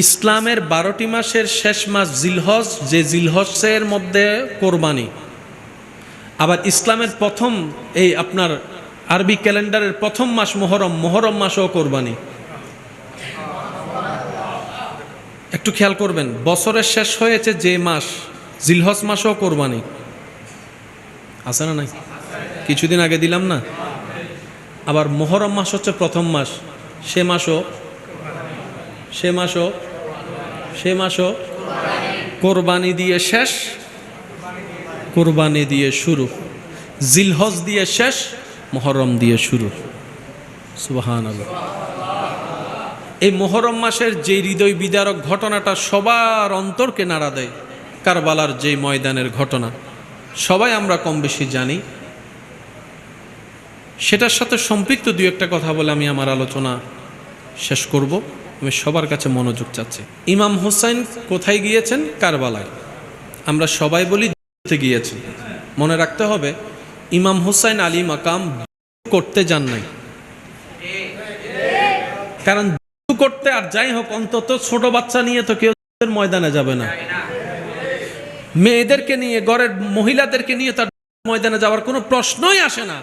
ইসলামের 12টি মাসের শেষ মাস জিলহজ, যে জিলহজের মধ্যে কোরবানি। আবার ইসলামের প্রথম এই আপনার আরবি ক্যালেন্ডারের প্রথম মাস মুহররম মাসও কোরবানি। একটু খেয়াল করবেন, বছরের শেষ হয়েছে যে মাস জিলহজ মাসও কোরবানি। আছে না নাই? কিছুদিন আগে দিলাম না। আবার মুহররম মাস হচ্ছে প্রথম মাস, সে মাসও কোরবানি দিয়ে শেষ, কোরবানি দিয়ে শুরু, জিলহজ দিয়ে শেষ, মুহররম দিয়ে শুরু। সুবহানাল্লাহ। এই মুহররম মাসের যে হৃদয় বিদারক ঘটনাটা সবার অন্তরকে নাড়া দেয়, কারবালার যে ময়দানের ঘটনা, সবাই আমরা কম বেশি জানি। সেটার সাথে সম্পৃক্ত দুই একটা কথা বলে আমি আমার আলোচনা শেষ করব। আমি সবার কাছে মনোযোগ চাচ্ছি। ইমাম হুসাইন কোথায় গিয়েছেন? কারবালায়। আমরা সবাই বলি গিয়েছেন। মনে রাখতে হবে, ইমাম হুসাইন আলী মাকাম করতে যান নাই। কারণ করতে আর যাই হোক, অন্তত ছোট বাচ্চা নিয়ে তো কেউ ময়দানে যাবে না। মেয়েদেরকে নিয়ে, ঘরের মহিলাদেরকে নিয়ে তার ময়দানে যাওয়ার কোনো প্রশ্নই আসে না।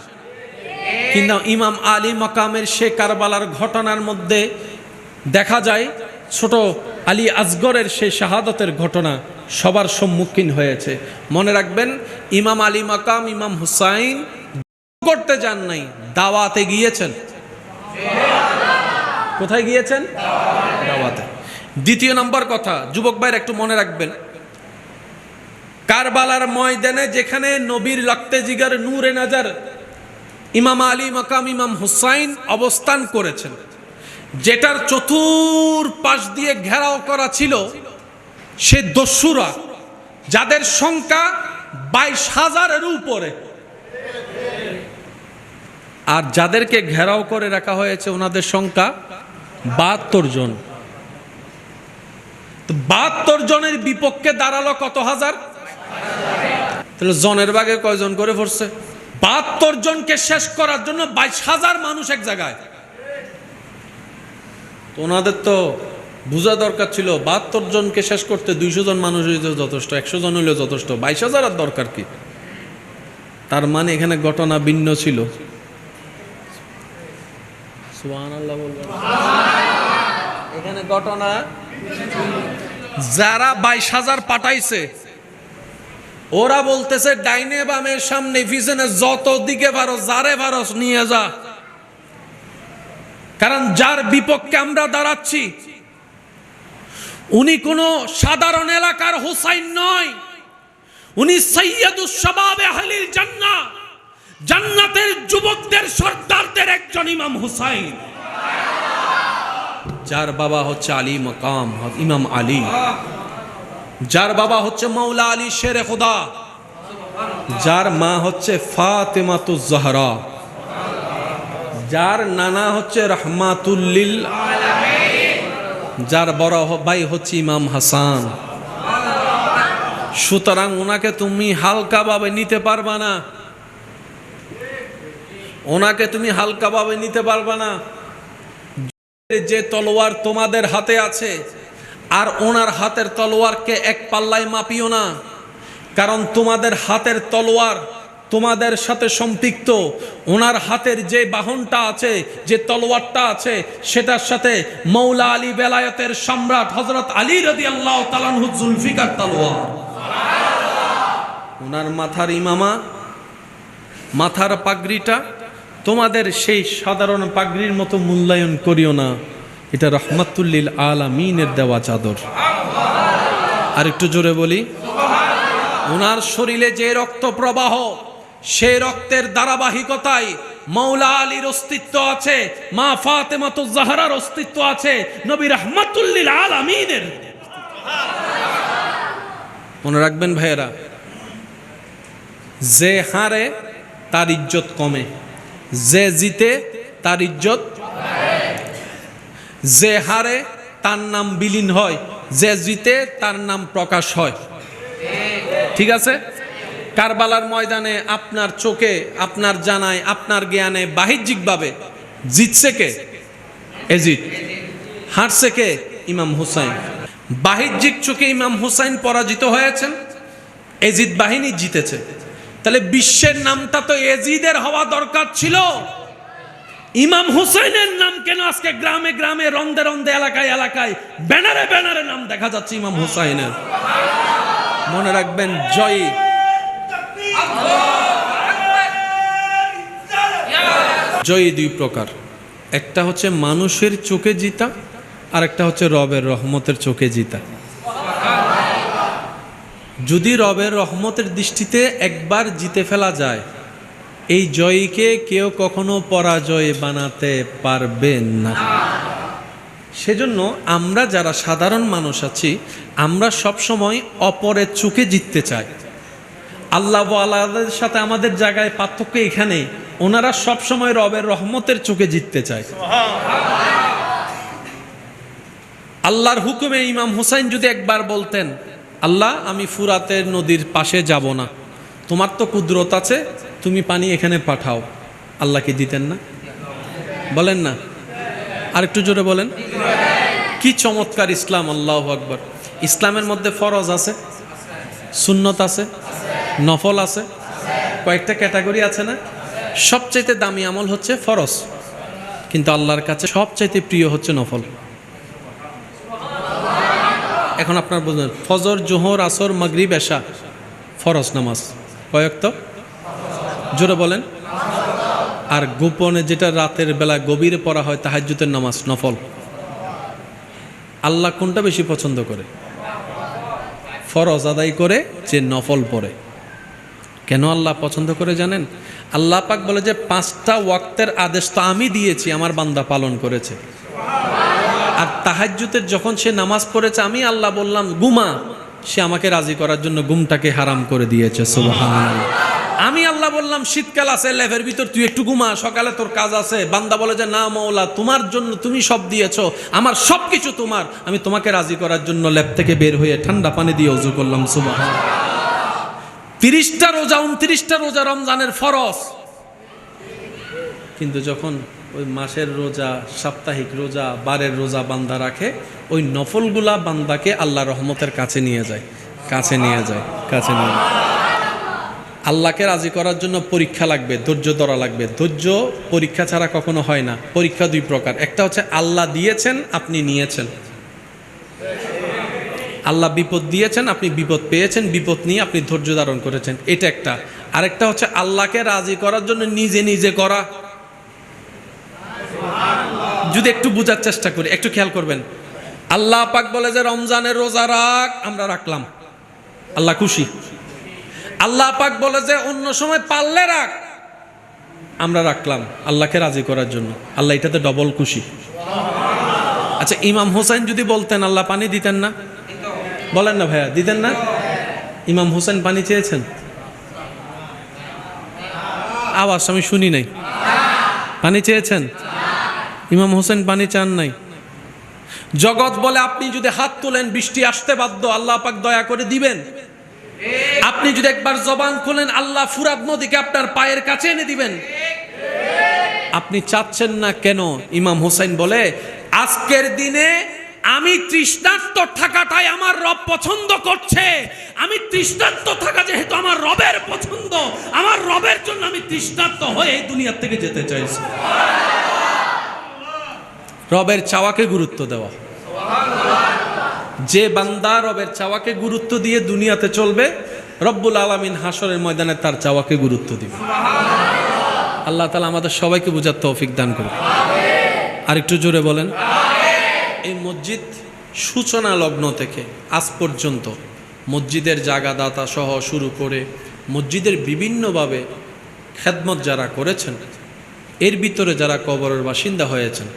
কিন্তু ইমাম আলী মাকামের সে কারবালার ঘটনার মধ্যে দেখা যায় ছোট আলী আসগরের সেই শাহাদতের ঘটনা সবার সম্মুখীন হয়েছে। মনে রাখবেন, ইমাম আলী মাকাম, ইমাম হুসাইন করতে যান নাই, দাওয়াতে গিয়েছেন। কোথায় গিয়েছেন? দাওয়াতে। দ্বিতীয় নম্বর কথা, যুবক ভাইরা একটু মনে রাখবেন, কারবালার ময়দানে যেখানে নবীর রক্তে জিগার নূরে নজর ইমাম আলী মাকাম ইমাম হুসাইন অবস্থান করেছেন, যেটার চতুর্পাশ দিয়ে ঘেরাও করা ছিল সে দস্যুরা, যাদের সংখ্যা 22,000-এর উপরে, আর যাদেরকে ঘেরাও করে রাখা হয়েছে ওনাদের সংখ্যা 72 জন। 72 জনের বিপক্ষে দাঁড়ালো কত হাজার? তাহলে জনের ভাগে কয়জন করে পড়ছে? 72 জনকে শেষ করার জন্য 22,000 মানুষ এক জায়গায়। ওনাদের তো বোঝা দরকার ছিল 72 জনকে শেষ করতে 200 জন মানুষ হইলে যথেষ্ট, 100 জন হইলে যথেষ্ট, 22,000 আর দরকার কি? তার মানে এখানে ঘটনা ভিন্ন ছিল। সুবহানাল্লাহ বলবেন। এখানে ঘটনা, যারা 22,000 পাঠাইছে ওরা বলতেছে ডাইনে বামের সামনে পিছনে যত দিকে পারো, যারে পারো নিয়ে যা। কারণ যার বিপক্ষে আমরা দাঁড়াচ্ছি উনি কোনো সাধারণ এলাকার হুসাইন নয়, উনি সাইয়্যিদুশ শাবাবে আহলিল জান্নাহ, জান্নাতের যুবকদের সর্দারদের একজন ইমাম হুসাইন, যার বাবা হচ্ছে আলী মাকাম ইমাম আলী, যার বাবা হচ্ছে মাওলা আলী শেরে খুদা, যার মা হচ্ছে ফাতেমাতুজ জাহরা, যার নানা হচ্ছে রাহমাতুল লিল আলামিন, যার বড় ভাই হচ্ছে ইমাম হাসান। সুতরাং ওনাকে তুমি হালকাভাবে নিতে পারবা না, ওনাকে তুমি হালকাভাবে নিতে পারবা না। যে তলোয়ার তোমাদের হাতে আছে আর ওনার হাতের তলোয়ারকে এক পাল্লায় মাপিও না, কারণ তোমাদের হাতের তলোয়ার তোমাদের সাথে সম্পৃক্ত, ওনার হাতের যে বাহনটা আছে, যে তলোয়ারটা আছে, সেটার সাথে মৌলা আলী বেলায়েতের সম্রাট হযরত আলী রাদিয়াল্লাহু তাআলা আনহু জুলফিকার তলোয়ার। ওনার মাথার ইমামা, মাথার পাগড়িটা তোমাদের সেই সাধারণ পাগড়ির মতো মূল্যায়ন করিও না, এটা রহমাতুল্লিল আলামিনের দেওয়া চাদর। আর একটু জোরে বলি, ওনার শরীরে যে রক্ত প্রবাহ, সেই রক্তের ধারাবাহিকতায় মাওলা আলীর অস্তিত্ব আছে, মা ফাতেমাতুজ জাহরার অস্তিত্ব আছে, নবী রহমাতুল্লিল আলামিনের। মনে রাখবেন ভাইয়েরা, যে হারে তার ইজ্জত কমে, যে জিতে তার ইজ্জত, যে হারে তার নাম বিলীন হয়, যে জিতে তার নাম প্রকাশ হয়। ঠিক আছে? কারবালার ময়দানে আপনার চোখে, আপনার জানায়, আপনার জ্ঞানে বাহ্যিকভাবে জিতছে কে? এজিদ। হারছে কে? ইমাম হুসাইন। বাহ্যিক চোখে ইমাম হুসাইন পরাজিত হয়েছেন, এজিদ বাহিনী জিতেছে। তাহলে বিশ্বের নামটা তো এজিদের হওয়া দরকার ছিল। ইমাম হুসাইনের নাম কেন আজকে গ্রামে গ্রামে, রন্দে রন্দে, এলাকায় এলাকায়, ব্যানারে ব্যানারে নাম দেখা যাচ্ছে ইমাম হুসাইনের? মনে রাখবেন, জয়ী জয়ী দুই প্রকার, একটা হচ্ছে মানুষের চোখে জিতা, আর একটা হচ্ছে রবের রহমতের চোখে জিতা। যদি রবের রহমতের দৃষ্টিতে একবার জিতে ফেলা যায়, এই জয়ীকে কেউ কখনো পরাজয় বানাতে পারবেন না। সেজন্য আমরা যারা সাধারণ মানুষ আছি, আমরা সব সময় অপরের চোখে জিততে চাই। আল্লাহ ওয়ালাদের সাথে আমাদের জায়গায় পার্থক্য এখানে, ওনারা সব সময় রবের রহমতের চোখে জিততে চায়। আল্লাহর হুকুমে ইমাম হুসাইন যদি একবার বলতেন, আল্লাহ আমি ফুরাতের নদীর পাশে যাব না, তোমার তো কুদরত আছে, তুমি পানি এখানে পাঠাও, আল্লাহ কি দিতেন না? বলেন না, আর একটু জোরে বলেন। কি চমৎকার ইসলাম! আল্লাহু আকবার। ইসলামের মধ্যে ফরজ আছে, সুন্নত আছে, নফল আছে, কয়েকটা ক্যাটাগরি আছে না? সবচাইতে দামি আমল হচ্ছে ফরজ, কিন্তু আল্লাহর কাছে সবচাইতে প্রিয় হচ্ছে নফল। এখন আপনার বুঝলেন, ফজর, জোহর, আসর, মাগরিব, এশা ফরজ নামাজ কয়েকটা? জোরে বলেন। আর গোপনে যেটা রাতের বেলা গভীরে পড়া হয়, তাহাজ্জুদের নামাজ, নফল। আল্লাহ কোনটা বেশি পছন্দ করে? ফরজ আদায় করে যে নফল পড়ে। কেন আল্লাহ পছন্দ করে জানেন? আল্লাহ পাক বলে যে 5টা ওয়াক্তের আদেশ তো আমি দিয়েছি, আমার বান্দা পালন করেছে। আর তাহাজ্জুদের যখন সে নামাজ পড়েছে, আমি আল্লাহ বললাম ঘুমা, সে আমাকে রাজি করার জন্য ঘুমটাকে হারাম করে দিয়েছে। সুবহানাল্লাহ। আমি আল্লাহ বললাম শীতকাল আছে, লেভের ভিতর তুই একটু ঘুমা, সকালে তোর কাজ আছে। বান্দা বলে যে না মওলা, তোমার জন্য তুমি সব দিয়েছো, আমার সব কিছু তোমার, আমি তোমাকে রাজি করার জন্য লেপ থেকে বের হয়ে ঠান্ডা পানি দিয়ে ওযু করলাম। সুবহানাল্লাহ। 30টা রোজা, 29টা রোজা রমজানের ফরজ, কিন্তু যখন ওই মাসের রোজা, সাপ্তাহিক রোজা, বারের রোজা বান্দা রাখে, ওই নফলগুলা বান্দাকে আল্লাহ রহমতের কাছে নিয়ে যায়, কাছে নিয়ে যায়, কাছে নিয়ে যায়। আল্লাহকে রাজি করার জন্য পরীক্ষা লাগবে, ধৈর্য ধরা লাগবে। ধৈর্য পরীক্ষা ছাড়া কখনো হয় না। পরীক্ষা দুই প্রকার, একটা হচ্ছে আল্লাহ দিয়েছেন, আপনি নিয়েছেন। আল্লাহ বিপদ দিয়েছেন, আপনি বিপদ পেয়েছেন, বিপদ নিয়ে আপনি ধৈর্য ধারণ করেছেন, এটা একটা। আরেকটা হচ্ছে আল্লাহকে রাজি করার জন্য নিজে নিজে করা। যদি একটু বোঝার চেষ্টা করি, একটু খেয়াল করবেন। আল্লাহ পাক বলে যে রমজানের রোজা রাখ, আমরা রাখলাম, আল্লাহ খুশি। আল্লাহ পাক বলে যে অন্য সময় পারলে রাখ, আমরা রাখলাম, আল্লাহকে রাজি করার জন্য। আল্লাহ এটাতে ডবল খুশি। আচ্ছা, ইমাম হুসাইন যদি বলতেন, আল্লাহ পানি দিতেন না? বলেন না ভাইয়া, দিতেন না? ইমাম হুসাইন পানি চেয়েছেন? আওয়াজ আমি শুনি নাই। পানি চেয়েছেন? ইমাম হোসেন পানি চান নাই। জগৎ বলে আপনি যদি হাত তোলেন বৃষ্টি আসতে বাধ্য, আল্লাহ পাক দয়া করে দিবেন। আপনি যদি একবার জবান খোলেন, আল্লাহ ফুরাত নদীকে আপনার পায়ের কাছে এনে দিবেন। আপনি চাচ্ছেন না কেন? ইমাম হোসেন বলে, আজকের দিনে আমি তৃষ্ণার্ত থাকাটাই আমার রব পছন্দ করছে। আমি তৃষ্ণার্ত থাকা যেহেতু আমার রবের পছন্দ, আমার রবের জন্য আমি তৃষ্ণার্ত হয়ে এই দুনিয়া থেকে যেতে চাইছি। রবের চাওয়াকে গুরুত্ব দেওয়া। যে বান্দা রবের চাওয়াকে গুরুত্ব দিয়ে দুনিয়াতে চলবে, রব্বুল আলামিন হাসরের ময়দানে তার চাওয়াকে গুরুত্ব দিবে। আল্লাহ তাআলা আমাদের সবাইকে বুঝার তৌফিক দান করুন। আর একটু জোরে বলেন। এই মসজিদ সূচনা লগ্ন থেকে আজ পর্যন্ত মসজিদের জায়গাদাতা সহ শুরু করে মসজিদের বিভিন্নভাবে খেদমত যারা করেছেন, এর ভিতরে যারা কবরের বাসিন্দা হয়েছেন,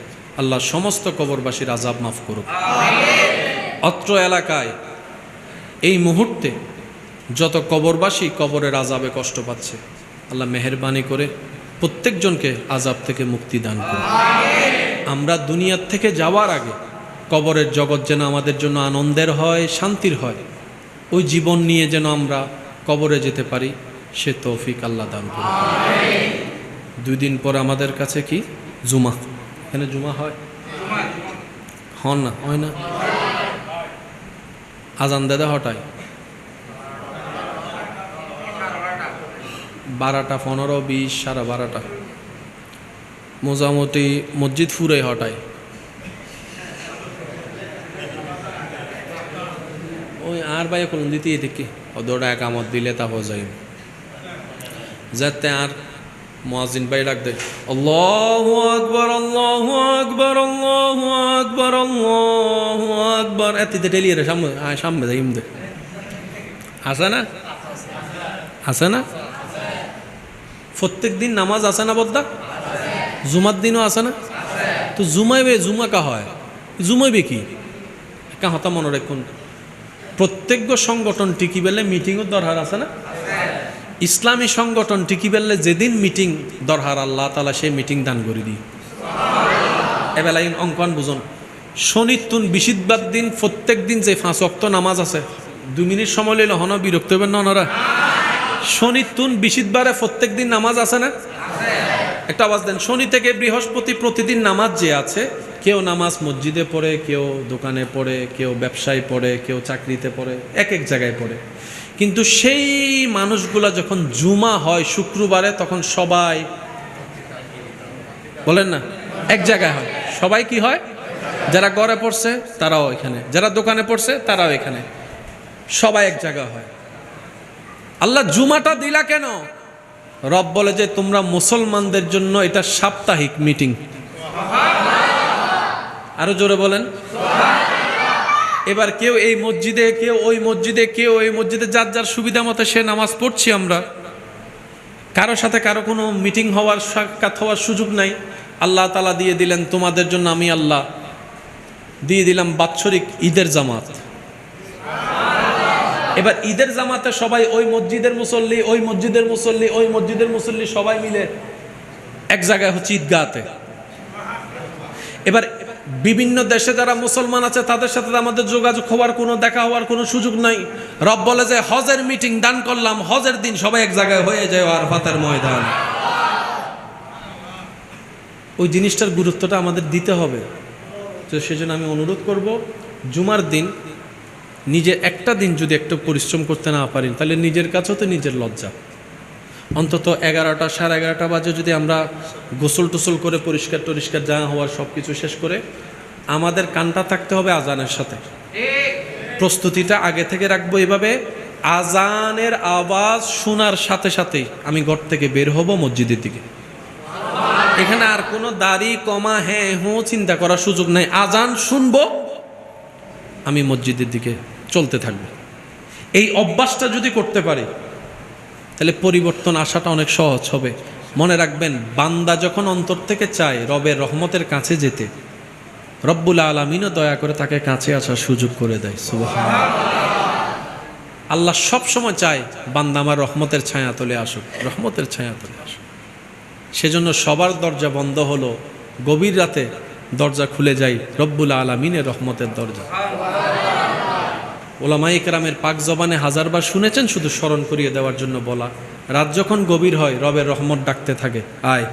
আল্লাহ সমস্ত কবরবাসীর আযাব মাফ করুক। অত্র এলাকায় এই মুহূর্তে যত কবরবাসী কবরের আযাবে কষ্ট পাচ্ছে, আল্লাহ মেহেরবানি করে প্রত্যেকজনকে আযাব থেকে মুক্তি দান করুন। আমরা দুনিয়ার থেকে যাওয়ার আগে কবরের জগৎ যেন আমাদের জন্য আনন্দের হয়, শান্তির হয়, ওই জীবন নিয়ে যেন আমরা কবরে যেতে পারি, সে তৌফিক আল্লাহ দান করুন। 2 দিন পর আমাদের কাছে কি জুমা, এখানে জুমা হয় হন না, হয় না? আজান দেদা হটায় 12টা 15 20 12:30 মোটামুটি মসজিদ ফুরাই হটায়। ওই আর ভাই কোন দিতে দেখি ওদোটা একামত দিলে তা হয়ে যায় যাতে আর মুয়াজ্জিন ভাই ডাক দেয় আল্লাহু আকবার আল্লাহু আকবার আল্লাহু আকবার আল্লাহু আকবার, এতে টেলিয়ে সামনে সামনে যাই ইমদে আছে না, আছে না? প্রত্যেক দিন নামাজ আছে না বদ্দা? জুমার দিনও আছে না? তো জুমাইবে, জুমা কা হয়, জুমাইবে কি কা হতা মনে রাখুন। প্রত্যেক সংগঠন টিকি বেলে মিটিংও দরকার আছে না? ইসলামী সংগঠন টিকি বেললে যেদিন মিটিং দরকার আল্লাহ তাআলা সেই মিটিং দান করে দিই। এবেলায় অঙ্কন বুঝুন, শনিতুন বিশিদবার দিন প্রত্যেক দিন যে 5 ওয়াক্ত নামাজ আছে, 2 মিনিট সময় লইলে হন বিরক্ত হবেন না ওনারা? শনিতুন বিশিদবারে প্রত্যেক দিন নামাজ আছে না? একটা আওয়াজ দেন। শনি থেকে বৃহস্পতি প্রতিদিন নামাজ যে আছে, কেউ নামাজ মসজিদে পড়ে, কেউ দোকানে পড়ে, কেউ ব্যবসায় পড়ে, কেউ চাকরিতে পড়ে, এক এক জায়গায় পড়ে। কিন্তু সেই মানুষগুলা যখন জুমা হয় শুক্রবারে, তখন সবাই বলেন না এক জায়গায় হয়। সবাই কি হয়? যারা ঘরে পড়ছে তারাও এখানে, যারা দোকানে পড়ছে তারাও এখানে, সবাই এক জায়গায় হয়। আল্লাহ জুমাটা দিলা কেন? রব বলে যে তোমরা মুসলমানদের জন্য এটা সাপ্তাহিক মিটিং। আরো জোরে বলেন। এবার কেউ এই মসজিদে, কেউ ওই মসজিদে, কেউ এই মসজিদে, যার যার সুবিধা মতো সে নামাজ পড়ছি আমরা। কারো সাথে কারো কোনো মিটিং হওয়ার, সাক্ষাৎ হওয়ার সুযোগ নাই। আল্লাহ তাআলা দিয়ে দিলেন তোমাদের জন্য, আমি আল্লাহ দিয়ে দিলাম বাৎসরিক ঈদের জামাত। এবার ঈদের জামাতে সবাই ওই মসজিদের মুসল্লি, ওই মসজিদের মুসল্লি, ওই মসজিদের মুসল্লি সবাই মিলে এক জায়গায় হচ্ছে ঈদগাহতে। এবার বিভিন্ন দেশে যারা মুসলমান আছে তাদের সাথে আমাদের যোগাযোগ হওয়ার, কোনো দেখা হওয়ার কোনো সুযোগ নাই। রব বলে যে হজের মিটিং দান করলাম, হজের দিন সবাই এক জায়গায় হয়ে যায় আরাফাতের ময়দান। ওই জিনিসটার গুরুত্বটা আমাদের দিতে হবে। তো সেজন্য আমি অনুরোধ করব, জুমার দিন নিজে একটা দিন যদি একটু পরিশ্রম করতে না পারি, তাহলে নিজের কাছেও তো নিজের লজ্জা। অন্তত 11টা 11:30 বাজে যদি আমরা গোসল টোসল করে পরিষ্কার টরিষ্কার যা হওয়ার সব কিছু শেষ করে, আমাদের কানটা থাকতে হবে আজানের সাথে। প্রস্তুতিটা আগে থেকে রাখবো এভাবে, আজানের আওয়াজ শোনার সাথে সাথেই আমি ঘর থেকে বের হব মসজিদের দিকে। এখানে আর কোনো দাড়ি কমা হ্যাঁ হুঁ চিন্তা করার সুযোগ নাই। আজান শুনবো, আমি মসজিদের দিকে চলতে থাকবো। এই অভ্যাসটা যদি করতে পারি, তাহলে পরিবর্তন আসাটা অনেক সহজ হবে। মনে রাখবেন, বান্দা যখন অন্তর থেকে চায় রবের রহমতের কাছে যেতে, রব্বুল আলামিনও দয়া করে তাকে কাছে আসার সুযোগ করে দেয়। সুবহানাল্লাহ। আল্লাহ সব সময় চায় বান্দা আমার রহমতের ছায়া তলে আসুক, রহমতের ছায়া তলে আসুক। সেজন্য সবার দরজা বন্ধ হলো, গভীর রাতে দরজা খুলে যায় রব্বুল আলামিনের রহমতের দরজা। ওলামায়ে কেরামের পাক জবানে হাজারবার শুনেছেন, শুধু স্মরণ করিয়ে দেওয়ার জন্য বলা। রাত যখন গভীর হয়, রবের রহমত ডাকতে থাকে, আয়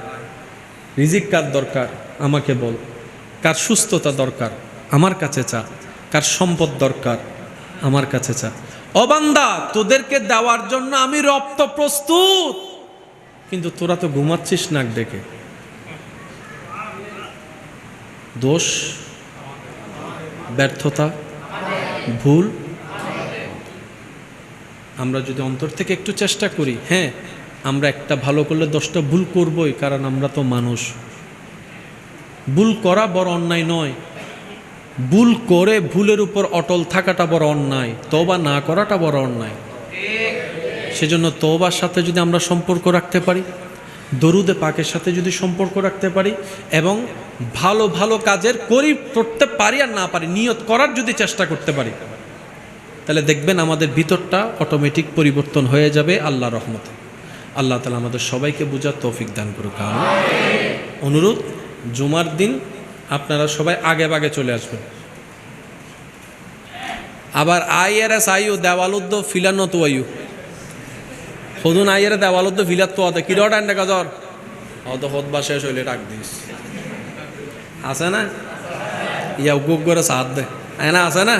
রিজিক কার দরকার আমাকে বল, কার সুস্থতা দরকার আমার কাছে চা, কার সম্পদ দরকার আমার কাছে চা। ও বান্দা, তোদেরকে দেওয়ার জন্য আমি রব তো প্রস্তুত, কিন্তু তোরা তো ঘুমাচ্ছিস নাক ডেকে। দোষ, ব্যর্থতা, ভুল। আমরা যদি অন্তর থেকে একটু চেষ্টা করি, হ্যাঁ আমরা একটা ভালো করলে 10টা ভুল করবই, কারণ আমরা তো মানুষ। ভুল করা বড় অন্যায় নয়, ভুল করে ভুলের উপর অটল থাকাটা বড় অন্যায়, তওবা না করাটা বড় অন্যায়। সেজন্য তওবার সাথে যদি আমরা সম্পর্ক রাখতে পারি, দরুদে পাকের সাথে যদি সম্পর্ক রাখতে পারি, এবং ভালো ভালো কাজের করতে পারি আর না পারি, নিয়ত করার যদি চেষ্টা করতে পারি, তাহলে দেখবেন আমাদের ভিতরটা অটোমেটিক পরিবর্তন হয়ে যাবে আল্লাহর রহমতে। আল্লাহ তাআলা আমাদের সবাইকে বুঝার তৌফিক দান করুক। অনুরোধ, জুমার দিন আপনারা সবাই আগে ভাগে চলে আসবেন। আবার আইয়ারাস আইও দেওয়ালুদ্দ ফিলানো তো আইও সদুন আইয়ারে দেওয়ালুদ্দ ফিলাত তো আদে কিরট আন্ডা কাজর অত হতবা শেষ হইলে ডাক দিস আছে না, ইয়া উগুগ করে সাথ দে না, আছে না,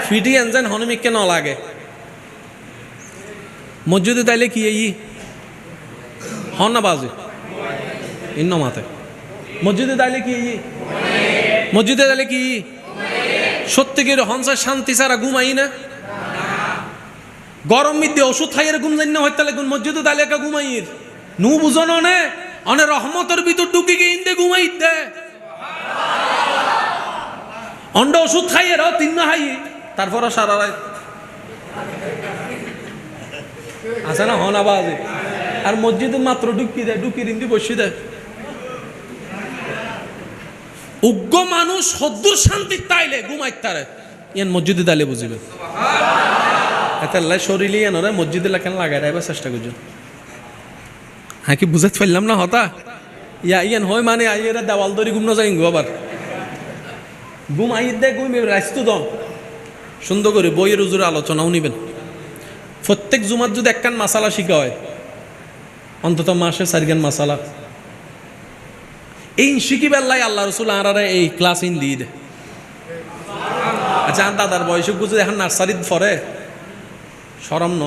ফিটি এনজেন হনুমিককে ন লাগে। মসজিদে তাইলে কি এই হন না বাজে ইন্ন মাতে মসজিদে তাইলে কি মসজিদে তাইলে কি সত্যিকের হনসার শান্তি ছাড়া ঘুমাই না। গরম মিদ্দে ওষুধ খাইয়ের ঘুম জানি না হয়, তাহলে মসজিদে তাইলে একা ঘুমাইয়ের নু বুঝন অনে রহমতের ভিতর ঢুকি গিয়ে ইন্দে ঘুমাই দে অন্ড ওষুধ খাইয়ে রাও তিন না খাইয়ে তারপর সারা রাত আছে না হন আবার। আর মসজিদে মাত্র ঢুকি দেয়, ঢুকি রিন্দি বসি দেয়। উগ্র মানুষ সদ্দুর শান্তি তাইলে ঘুমাই তারে ইয়ান মসজিদে তাইলে বুঝিবে। এত শরীরে ইয়ান ওরা মসজিদে লেখান লাগাই রাখবার চেষ্টা করছো। হ্যাঁ কি বুঝাতে পারলাম না হতা ইয়ান হয় মানে আইয়েরা দেওয়াল ধরি ঘুম না যাই আবার ঘুম আইয়ের দেয় ঘুম রাস্তো দন সুন্দর করে বইয়ের উজুরে আলোচনাও নিবেন। প্রত্যেক জুমার যদি একখান মাসালা শিখা হয়, অন্তত মাসে 4 গান মাসালা এই শিখিবার লাই আল্লাহ রসুল আরারে এই ক্লাস ইন দিয়ে দে। আচ্ছা দাদার বয়স বুঝে এখন নার্সারিত পরে সরম ন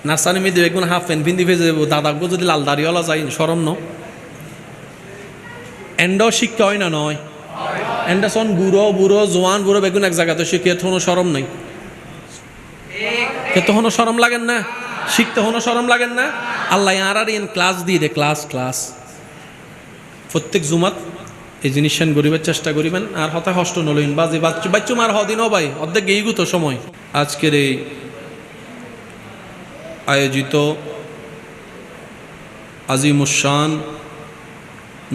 নার্সারি মেয়ে দেখুন হাফ প্যান্ট পিন্দি ভেজে যাবো, দাদাকে যদি লাল দাড়িওয়ালা যাই সরম ন এন্ড শিক্ষা হয় না নয় এন্ডা সন বুড়ো জোয়ান বুড়ো বেগুন এক জায়গাতে শিখে কোনো সরম নাই, কে তখনও সরম লাগেন না, শিখতে হনো সরম লাগেন না। আল্লাহ আর ক্লাস দিয়ে দে ক্লাস প্রত্যেক জুমাত এই জিনিস গরিবের চেষ্টা করিবেন। আর হতায় হষ্ট নলইন বাজে বাচ্চু মার হদিন ভাই অর্ধেক গেই তো সময়। আজকের এই আয়োজিত আজিমুশান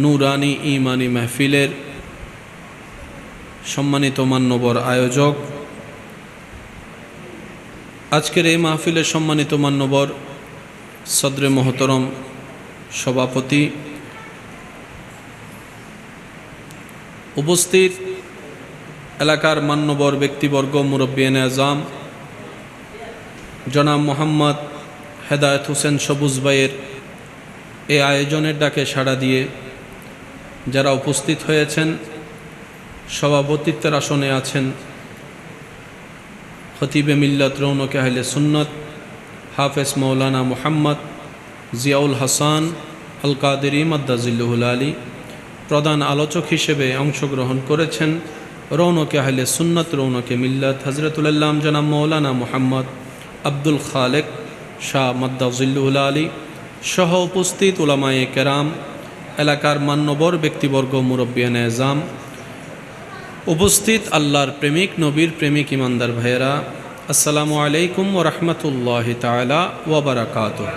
নুরানি ইমানি মাহফিলের সম্মানিত মান্যবর আয়োজক, আজকের এই মাহফিলের সম্মানিত মান্যবর সদরে মোহতরম সভাপতি, উপস্থিত এলাকার মান্যবর ব্যক্তিবর্গ, মুরব্বিয়ানে আজম জনাব মোহাম্মদ হেদায়েত হোসেন সবুজ ভাইয়ের এই আয়োজনের ডাকে সাড়া দিয়ে যারা উপস্থিত হয়েছেন, সভাপতিত্বের আসনে আছেন খতিবে মিল্লাত রৌনকে আহলে সুন্নত হাফেজ মৌলানা মুহাম্মদ জিয়াউল হাসান আল কাদেরি মাদ্দাজিল্লুহুল আলী, প্রধান আলোচক হিসেবে অংশগ্রহণ করেছেন রৌনকে আহলে সুন্নত রৌনকে মিল্লাত হজরতুল আল্লাম জনাব মৌলানা মুহাম্মদ আব্দুল খালেক শাহ মাদ্দাজিল্লুহুল আলী সহ উপস্থিত উলামায়ে কেরাম, এলাকার মান্যবর ব্যক্তিবর্গ, মুরব্বিয়ানে আজম, উপস্থিত আল্লাহর প্রেমিক নবীর প্রেমিক ইমানদার ভাইয়েরা, আসসালামু আলাইকুম ওয়া রাহমাতুল্লাহি তাআলা ওয়া বারাকাতুহু।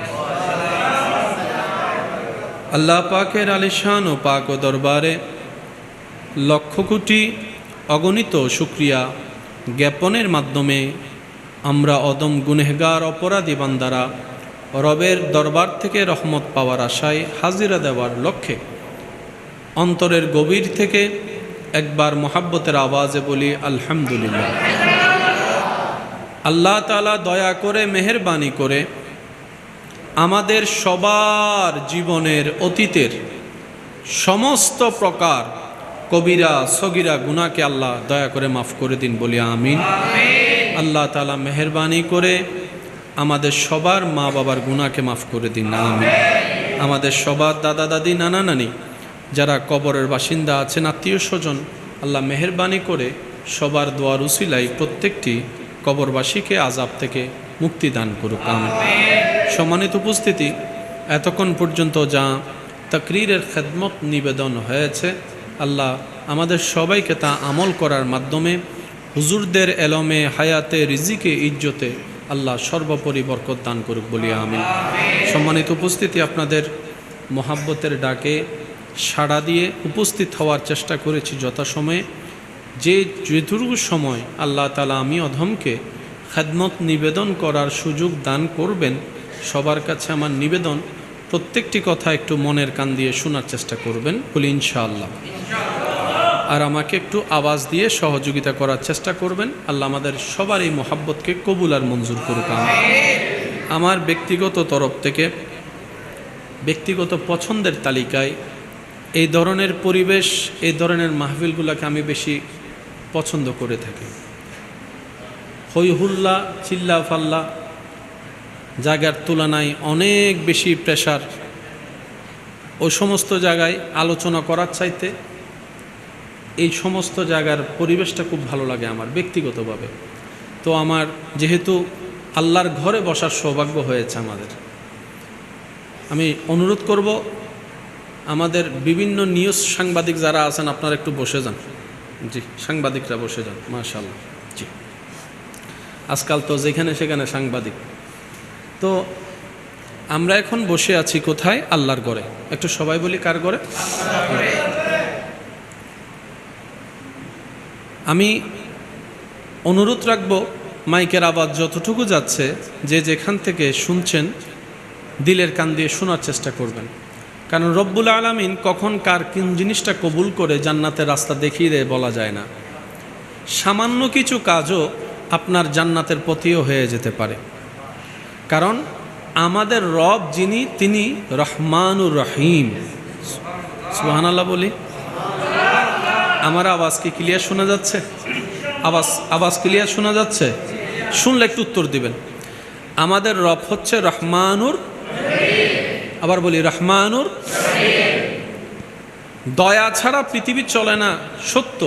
আল্লাহ পাকের আলিশান ও পাক ও দরবারে লক্ষ কোটি অগণিত শুকরিয়া জ্ঞাপনের মাধ্যমে আমরা অদম গুনেহগার অপরাধী বান্দারা রবের দরবার থেকে রহমত পাওয়ার আশায় হাজিরা দেওয়ার লক্ষ্যে অন্তরের গভীর থেকে একবার মোহাব্বতের আওয়াজে বলি আলহামদুলিল্লাহ। আল্লাহ তাআলা দয়া করে মেহেরবানি করে আমাদের সবার জীবনের অতীতের সমস্ত প্রকার কবিরা সগিরা গুনাহকে আল্লাহ দয়া করে মাফ করে দিন বলি আমিন। আল্লাহ তাআলা মেহেরবানি করে আমাদের সবার মা বাবার গুনাহকে মাফ করে দিন আমিন। আমাদের সবার দাদা দাদি নানা নানি যারা কবরের বাসিন্দা আছেন, আত্মীয় স্বজন, আল্লাহ মেহেরবানি করে সবার দোয়ার উসিলায় প্রত্যেকটি কবরবাসীকে আযাব থেকে মুক্তি দান করুক আমিন। সম্মানিত উপস্থিতি, এতক্ষণ পর্যন্ত যা তাকরীরের খেদমত নিবেদন হয়েছে, আল্লাহ আমাদের সবাইকে তা আমল করার মাধ্যমে হুজুরদের এলমে, হায়াতে, রিজিকে, ইজ্জতে আল্লাহ সর্বোপরি বরকত দান করুক বলি আমিন। সম্মানিত উপস্থিতি, আপনাদের মোহাব্বতের ডাকে সাড়া দিয়ে উপস্থিত হওয়ার চেষ্টা করেছি যথাসময়ে। যেটুকু সময় আল্লাহ তাআলা আমি অধমকে খেদমত নিবেদন করার সুযোগ দান করবেন, সবার কাছে আমার নিবেদন, প্রত্যেকটি কথা একটু মনের কান দিয়ে শোনার চেষ্টা করবেন, বলি ইনশাআল্লাহ। আর আমাকে একটু আওয়াজ দিয়ে সহযোগিতা করার চেষ্টা করবেন। আল্লাহ আমাদের সবার এই মোহাব্বতকে কবুল আর মঞ্জুর করুক। আমার ব্যক্তিগত তরফ থেকে, ব্যক্তিগত পছন্দের তালিকায় এই ধরনের পরিবেশ, এই ধরনের মাহফিলগুলোকে আমি বেশি পছন্দ করে থাকি। হই হুল্লা, চিল্লা ফাল্লা, জায়গার তুলনায় অনেক বেশি প্রেশার, ওই সমস্ত জায়গায় আলোচনা করার চাইতে এই সমস্ত জায়গার পরিবেশটা খুব ভালো লাগে আমার ব্যক্তিগতভাবে। তো আমার যেহেতু আল্লাহর ঘরে বসার সৌভাগ্য হয়েছে আমাদের, আমি অনুরোধ করব আমাদের বিভিন্ন নিউজ সাংবাদিক যারা আছেন, আপনারা একটু বসে যান। জি, সাংবাদিকরা বসে যান, মাশাআল্লাহ। জি, আজকাল তো যেখানে সেখানে সাংবাদিক। তো আমরা এখন বসে আছি কোথায়? আল্লাহর ঘরে। একটু সবাই বলি, কার ঘরে? আমি অনুরোধ রাখব, মাইকের আওয়াজ যতটুকু যাচ্ছে, যে যেখান থেকে শুনছেন দিলের কান দিয়ে শোনার চেষ্টা করবেন। কারণ রব্বুল আলামিন কখন কার কোন জিনিসটা কবুল করে জান্নাতের রাস্তা দেখিয়ে দেয় বলা যায় না। সামান্য কিছু কাজও আপনার জান্নাতের পথেও হয়ে যেতে পারে। কারণ আমাদের রব যিনি, তিনি রহমানুর রহিম। সুবহানাল্লাহ বলি। আমার আওয়াজ কি ক্লিয়ার শোনা যাচ্ছে? আওয়াজ ক্লিয়ার শোনা যাচ্ছে? শুনলে একটু উত্তর দিবেন। আমাদের রব হচ্ছে রহমানুর, আবার বলি রহমানুর। দয়া ছাড়া পৃথিবী চলে না, সত্য।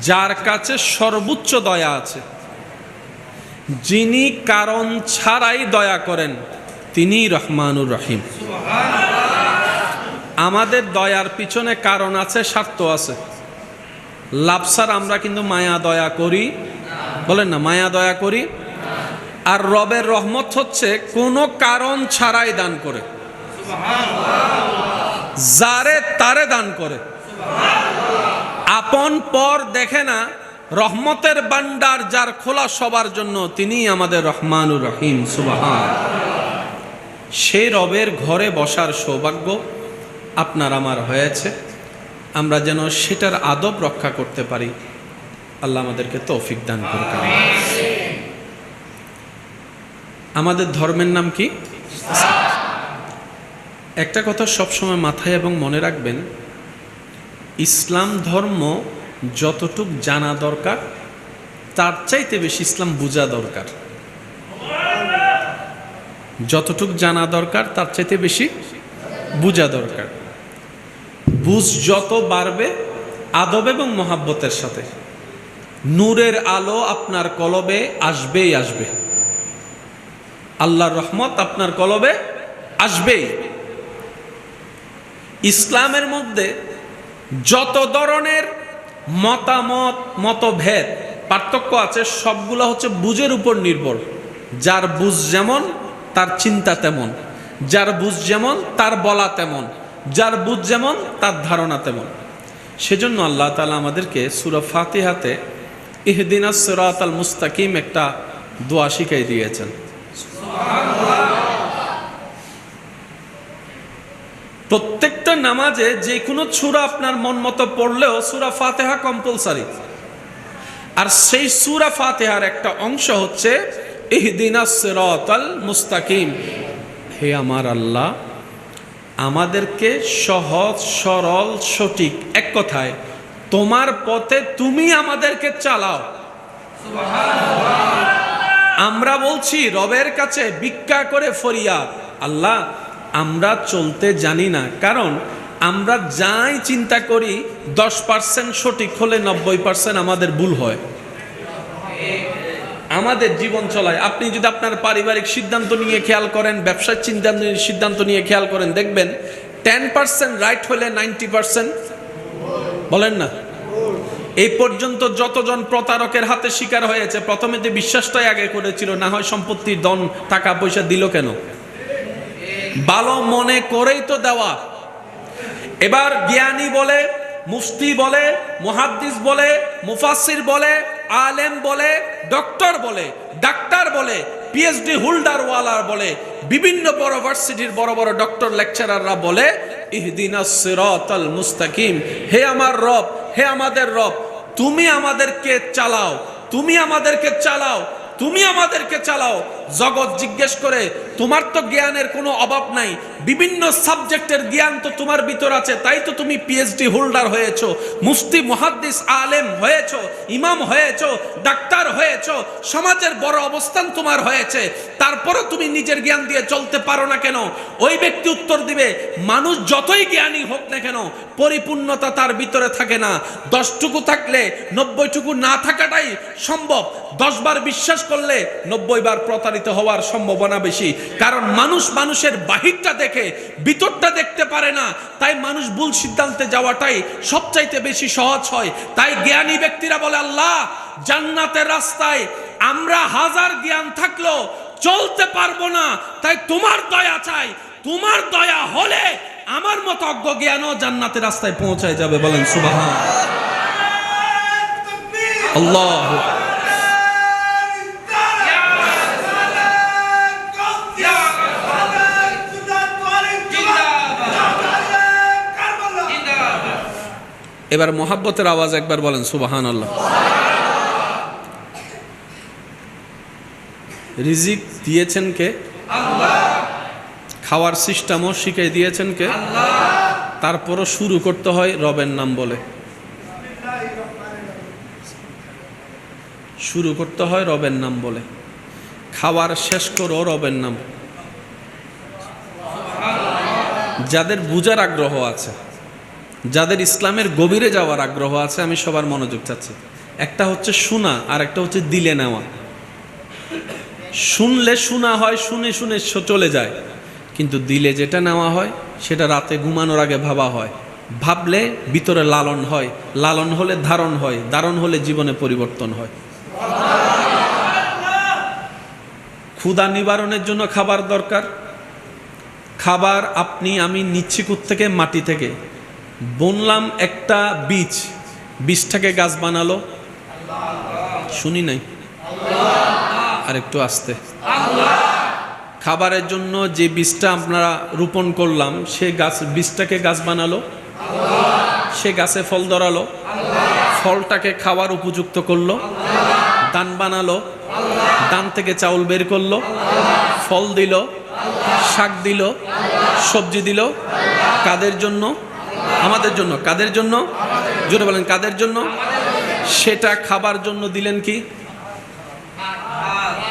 যার কাছে সর্বোচ্চ দয়া আছে, যিনি কারণ ছাড়াই দয়া করেন, তিনি রহমানুর রহিম। আমাদের দয়ার পিছনে কারণ আছে, স্বার্থ আছে। লাভসার আমরা কিন্তু মায়া দয়া করি, বলেন না, মায়া দয়া করি। আর রবের রহমত হচ্ছে কোনো কারণ ছাড়াই দান করে, যারে তারে দান করে, আপন পর দেখে না। রহমতের ভান্ডার যার খোলা সবার জন্য, তিনি আমাদের রহমানুর রহিম। সুবহান। সেই রবের ঘরে বসার সৌভাগ্য আপনার আমার হয়েছে। আমরা যেন সেটার আদব রক্ষা করতে পারি, আল্লাহ আমাদেরকে তৌফিক দান করুন। আমাদের ধর্মের নাম কি? একটা কথা সবসময় মাথায় এবং মনে রাখবেন, ইসলাম ধর্ম যতটুক জানা দরকার, তার চাইতে বেশি ইসলাম বোঝা দরকার। যতটুক জানা দরকার, তার চাইতে বেশি বোঝা দরকার। বুঝ যত বাড়বে আদব এবং মহাব্বতের সাথে, নূরের আলো আপনার কলবে আসবেই আসবে। আল্লাহর রহমত আপনার কলবে আসবেই। ইসলামের মধ্যে যত ধরনের মতামত, মতভেদ, পার্থক্য আছে, সবগুলো হচ্ছে বুঝের উপর নির্ভর। যার বুঝ যেমন তার চিন্তা তেমন, যার বুঝ যেমন তার বলা তেমন, যার বুঝ যেমন তার ধারণা তেমন। সেজন্য আল্লাহ তাআলা আমাদেরকে সূরা ফাতিহাতে ইহদিনাস সিরাতাল মুস্তাকিম একটা দোয়া শিখাই দিয়েছেন। প্রত্যেকটা নামাজে যে কোনো সূরা আপনার মন মতো পড়লেও সূরা ফাতিহা কম্পালসারি। আর সেই সূরা ফাতিহার একটা অংশ হচ্ছে ইহদিনাস সিরাতাল মুস্তাকিম। হে আমার আল্লাহ, আমাদেরকে সহজ সরল সঠিক, এক কথায় তোমার পথে তুমি আমাদেরকে চালাও। আমরা বলছি রবের কাছে ভিক্ষা করে ফরিয়াদ, আল্লাহ আমরা চলতে জানি না। কারণ আমরা যাই চিন্তা করি 10% সঠিক হলে 90% আমাদের ভুল হয়। আমাদের জীবন চলায়। আপনি যদি আপনার পারিবারিক সিদ্ধান্ত নিয়ে খেয়াল করেন, ব্যবসার সিদ্ধান্ত নিয়ে খেয়াল করেন, দেখবেন 10% রাইট হলে 90% বলেন না। এই পর্যন্ত যতজন প্রতারকের হাতে শিকার হয়েছে, প্রথমে যে বিশ্বাসটাই আগে করেছিল, না হয় সম্পত্তি ধন টাকা পয়সা দিল কেন, ভালো মনে করেই তো দেওয়া। এবার জ্ঞানী বলে, মুফতি বলে, মুহাদ্দিস বলে, মুফাসসির বলে, আলেম বলে, ডক্টর বলে, ডাক্তার বলে, পিএইচডি হোল্ডার ওয়ালার বলে, বিভিন্ন বড় ভার্সিটির বড় বড় ডক্টর লেকচারাররা বলে ইহদিনাস সিরাতাল মুস্তাকিম, হে আমার রব, হে আমাদের রব, তুমি আমাদেরকে চালাও, তুমি আমাদেরকে চালাও, তুমি আমাদেরকে চালাও। জগৎ জিজ্ঞেস করে, তোমার তো জ্ঞানের কোনো অভাব নাই, বিভিন্ন সাবজেক্টের জ্ঞান তো তোমার ভিতর আছে, তাই তো তুমি পিএইচডি হোল্ডার হয়েছো, মুফতি মুহাদ্দিস আলেম হয়েছো, ইমাম হয়েছো, ডাক্তার হয়েছো, সমাজের বড় অবস্থান তোমার হয়েছে, তারপরও তুমি নিজের জ্ঞান দিয়ে চলতে পারো না কেন? ওই ব্যক্তি উত্তর দিবে, মানুষ যতই জ্ঞানী হোক না কেন, পরিপূর্ণতা তার ভিতরে থাকে না। 10টুকু থাকলে 90টুকু না থাকাটাই সম্ভব। 10 বার বিশ্বাস করলে 90 বার প্রতারিত হওয়ার সম্ভাবনা বেশি। কারণ মানুষ মানুষের বাহিরটা দেখে, ভিতরটা দেখতে পারে না, তাই মানুষ ভুল সিদ্ধান্তে যাওয়াটাই সবচাইতে বেশি সহজ হয়। তাই জ্ঞানী ব্যক্তিরা বলে, আল্লাহ, জান্নাতের রাস্তায় আমরা হাজার জ্ঞান থাকলেও চলতে পারবো না, তাই তোমার দয়া চাই। তোমার দয়া হলে আমার মতো অজ্ঞ জ্ঞানও জান্নাতের রাস্তায় পৌঁছায় যাবে। বলেন সুবহান আল্লাহ। এবার মোহাব্বতের আওয়াজ একবার বলেন সুবহানাল্লাহ। রিজিক দিয়েছেন কে? আল্লাহ। খাওয়ার সিস্টেমও শিখিয়ে দিয়েছেন কে? আল্লাহ। তারপরও শুরু করতে হয় রবের নাম বলে, শুরু করতে হয় রবের নাম বলে, খাওয়ার শেষ করো রবের নাম। যাদের বুঝার আগ্রহ আছে, যাদের ইসলামের গভীরে যাওয়ার আগ্রহ আছে, আমি সবার মনোযোগ চাচ্ছি। একটা হচ্ছে শোনা, আর একটা হচ্ছে দিলে নেওয়া। শুনলে শোনা হয়, শুনে শুনে চলে যায়, কিন্তু দিলে যেটা নেওয়া হয় সেটা রাতে ঘুমানোর আগে ভাবা হয়, ভাবলে ভিতরে লালন হয়, লালন হলে ধারণ হয়, ধারণ হলে জীবনে পরিবর্তন হয়। ক্ষুধা নিবারণের জন্য খাবার দরকার। খাবার আপনি আমি নিচ্ছি কোত্থেকে? মাটি থেকে। বুনলাম একটা বীজ, বীজটাকে গাছ বানালো, শুনি নাই, আর একটু আস্তে। খাবারের জন্য যে বীজটা আপনারা রোপণ করলাম, সে গাছ, বীজটাকে গাছ বানালো, সে গাছে ফল ধরালো, ফলটাকে খাওয়ার উপযুক্ত করলো, দান বানালো, দান থেকে চাউল বের করলো, ফল দিল, শাক দিল, সবজি দিল। কাদের জন্য? আমাদের জন্য। কাদের জন্য? জোরে বলেন, কাদের জন্য? সেটা খাবার জন্য দিলেন কি?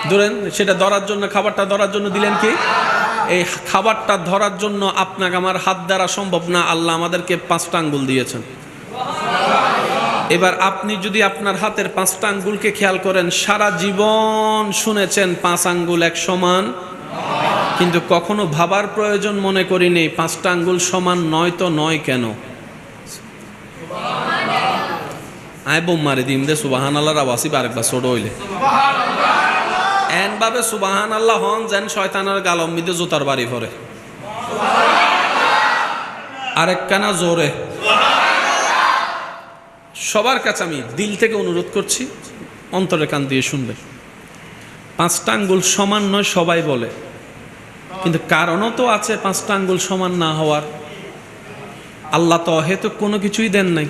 ধরেন সেটা ধরার জন্য, খাবারটা ধরার জন্য দিলেন কি? এই খাবারটা ধরার জন্য আপনাকে আমার হাত দ্বারা সম্ভব না, আল্লাহ আমাদেরকে 5টা আঙ্গুল দিয়েছেন। এবার আপনি যদি আপনার হাতের 5টা আঙ্গুলকে খেয়াল করেন, সারা জীবন শুনেছেন 5 আঙ্গুল এক সমান, কিন্তু কখনো ভাবার প্রয়োজন মনে করিনি 5টা আঙ্গুল সমান নয়, তো নয় কেন? আয় বোম মারি দিম দে সুবাহান আল্লাহর আওয়াজই আরেকবার ছোট হইলে এন ভাবে সুবাহান আল্লাহ হন যেন শয়তানের গালম মিদে জুতার বাড়ি পড়ে। আরেক কানা জোরে। সবার কাছে আমি দিল থেকে অনুরোধ করছি, অন্তরের কান দিয়ে শুনবে। 5টা আঙ্গুল সমান নয় সবাই বলে, কিন্তু কারণও তো আছে 5টা আঙ্গুল সমান না হওয়ার। আল্লাহ তো হয়তো কোনো কিছুই দেন নাই।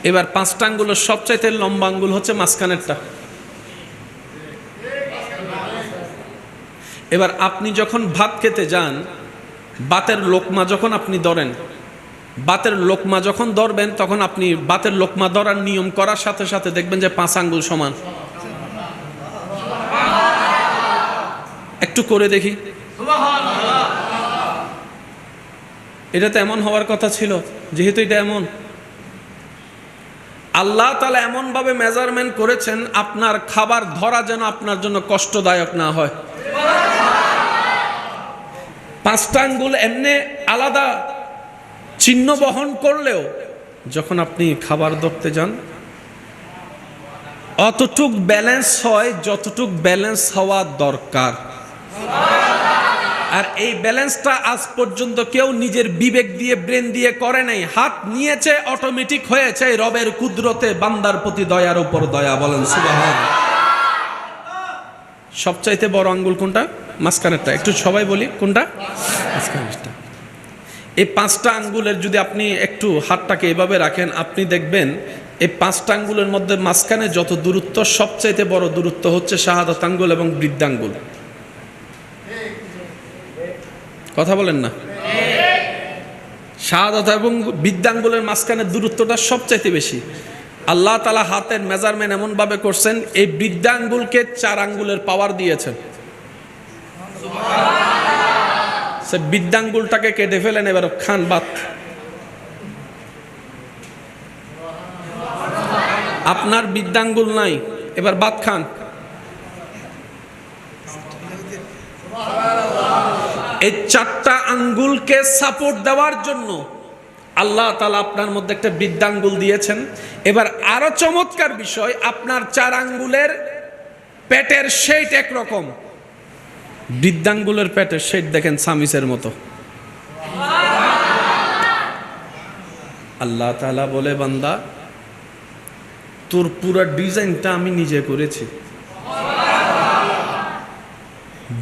এবার 5টা আঙ্গুলের সবচাইতে লম্বা আঙ্গুল হচ্ছে মাঝখানেরটা। এবার আপনি যখন ভাত খেতে যান, ভাতের লোকমা যখন আপনি ধরেন, ভাতের লোকমা যখন ধরবেন, তখন আপনি ভাতের লোকমা ধরার নিয়ম করার সাথে সাথে দেখবেন যে 5 আঙ্গুল সমান। একটু করে দেখি। এটা তো এমন হওয়ার কথা ছিল, যেহেতু এটা এমন। আল্লাহ তাআলা এমনভাবে মেজারমেন্ট করেছেন আপনার খাবার ধরা যেন আপনার জন্য কষ্টদায়ক না হয়। 5টা আঙ্গুল এমনি আলাদা চিহ্ন বহন করলেও যখন আপনি খাবার ধরতে যান অতটুক ব্যালেন্স হয় যতটুক ব্যালেন্স হওয়া দরকার। আর এই ব্যালেন্সটা আজ পর্যন্ত কেউ নিজের বিবেক দিয়ে ব্রেন দিয়ে করে নাই, হাত নিয়েছে অটোমেটিক হয়েছে রবের কুদরতে, বান্দার প্রতি দয়ার উপর দয়া। বলেন সুবহানাল্লাহ। সবচাইতে বড় আঙ্গুল কোনটা? মাঝখানেরটা। একটু সবাই বলি কোনটা? মাঝখানেরটা। এই 5টা আঙ্গুলের যদি আপনি একটু হাতটাকে এভাবে রাখেন, আপনি দেখবেন এই 5টা আঙ্গুলের মধ্যে মাঝখানে যত দূরত্ব, সবচাইতে বড় দূরত্ব হচ্ছে শাহাদাত আঙ্গুল এবং বৃদ্ধাঙ্গুল। কথা বলেন না? শাহাদাত এবং বৃদ্ধাঙ্গুলের মাঝখানের দূরত্বটা সবচাইতে বেশি। আল্লাহ তাআলা হাতের মেজারমেন্ট এমন ভাবে করছেন, এই বৃদ্ধাঙ্গুলকে 4 আঙ্গুলের পাওয়ার দিয়েছেন। সে বৃদ্ধাঙ্গুলটাকে কেটে ফেলেন, এবার খান ভাত। আপনার বৃদ্ধাঙ্গুল নাই, এবার ভাত খান। এই 4টা আঙ্গুলকে সাপোর্ট দেওয়ার জন্য আল্লাহ তাআলা আপনার মধ্যে একটা বৃদ্ধাঙ্গুল দিয়েছেন। এবার আরো চমৎকার বিষয়, আপনার 4 আঙ্গুলের পেটের শেপ একরকম, বৃদ্ধাঙ্গুলের পেটের শেপ দেখেন সামিসের মতো। আল্লাহ তাআলা বলে, বান্দা তোর পুরো ডিজাইনটা আমি নিজে করেছি।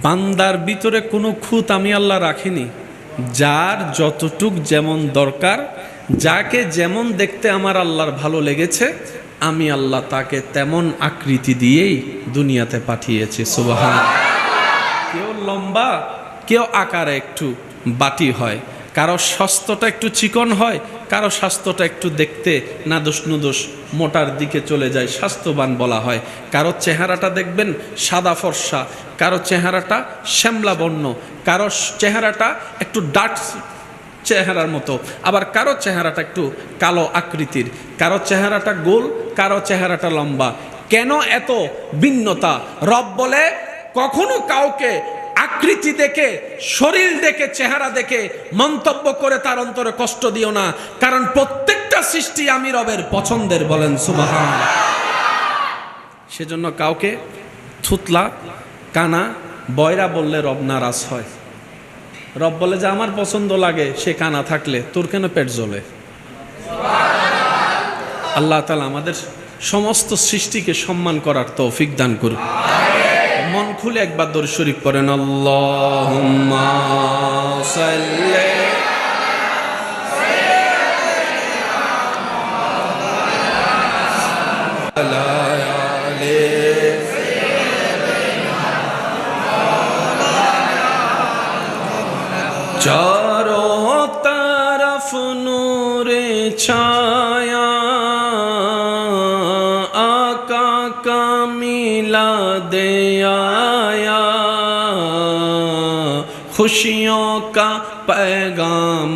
বান্দার ভিতরে কোনো খুঁত আমি আল্লাহ রাখিনি। যার যতটুক যেমন দরকার, যাকে যেমন দেখতে আমার আল্লাহর ভালো লেগেছে, আমি আল্লাহ তাকে তেমন আকৃতি দিয়েই দুনিয়াতে পাঠিয়েছি। সুবহানাল্লাহ। কেউ লম্বা, কেউ আকারে একটু বাটি হয়, কারো স্বাস্থ্যটা একটু চিকন হয়, কারো স্বাস্থ্যটা একটু দেখতে নাদোষ নুদোষ মোটার দিকে চলে যায়, স্বাস্থ্যবান বলা হয়। কারো চেহারাটা দেখবেন সাদা ফর্সা, কারো চেহারাটা শ্যামলা বর্ণ, কারো চেহারাটা একটু ডার্ক চেহারার মতো, আবার কারো চেহারাটা একটু কালো আকৃতির, কারো চেহারাটা গোল, কারো চেহারাটা লম্বা। কেন এত ভিন্নতা? রব বলে কখনো কাউকে আকৃতি দেখে, শরীর দেখে, চেহারা দেখে মন্তব্য করে তার অন্তরে কষ্ট দিও না, কারণ প্রত্যেকটা সৃষ্টি আমি রবের পছন্দের। বলেন সুবহানাল্লাহ। সেজন্য কাউকে থুতলা, কানা, বয়রা বললে রব নারাজ হয়। রব বলে যে আমার পছন্দ লাগে সে কানা থাকলে, তোর কেন পেট জ্বলে? আল্লাহ তাআলা আমাদের সমস্ত সৃষ্টিকে সম্মান করার তৌফিক দান করুন। মন খুলে একবার দরুদ শরীফ পড়েন। আল্লাহুম্মা সাল্লি আলা আলি चारों तरफ नूरे छाया, आका का मिलाद आया, खुशियों का पैगाम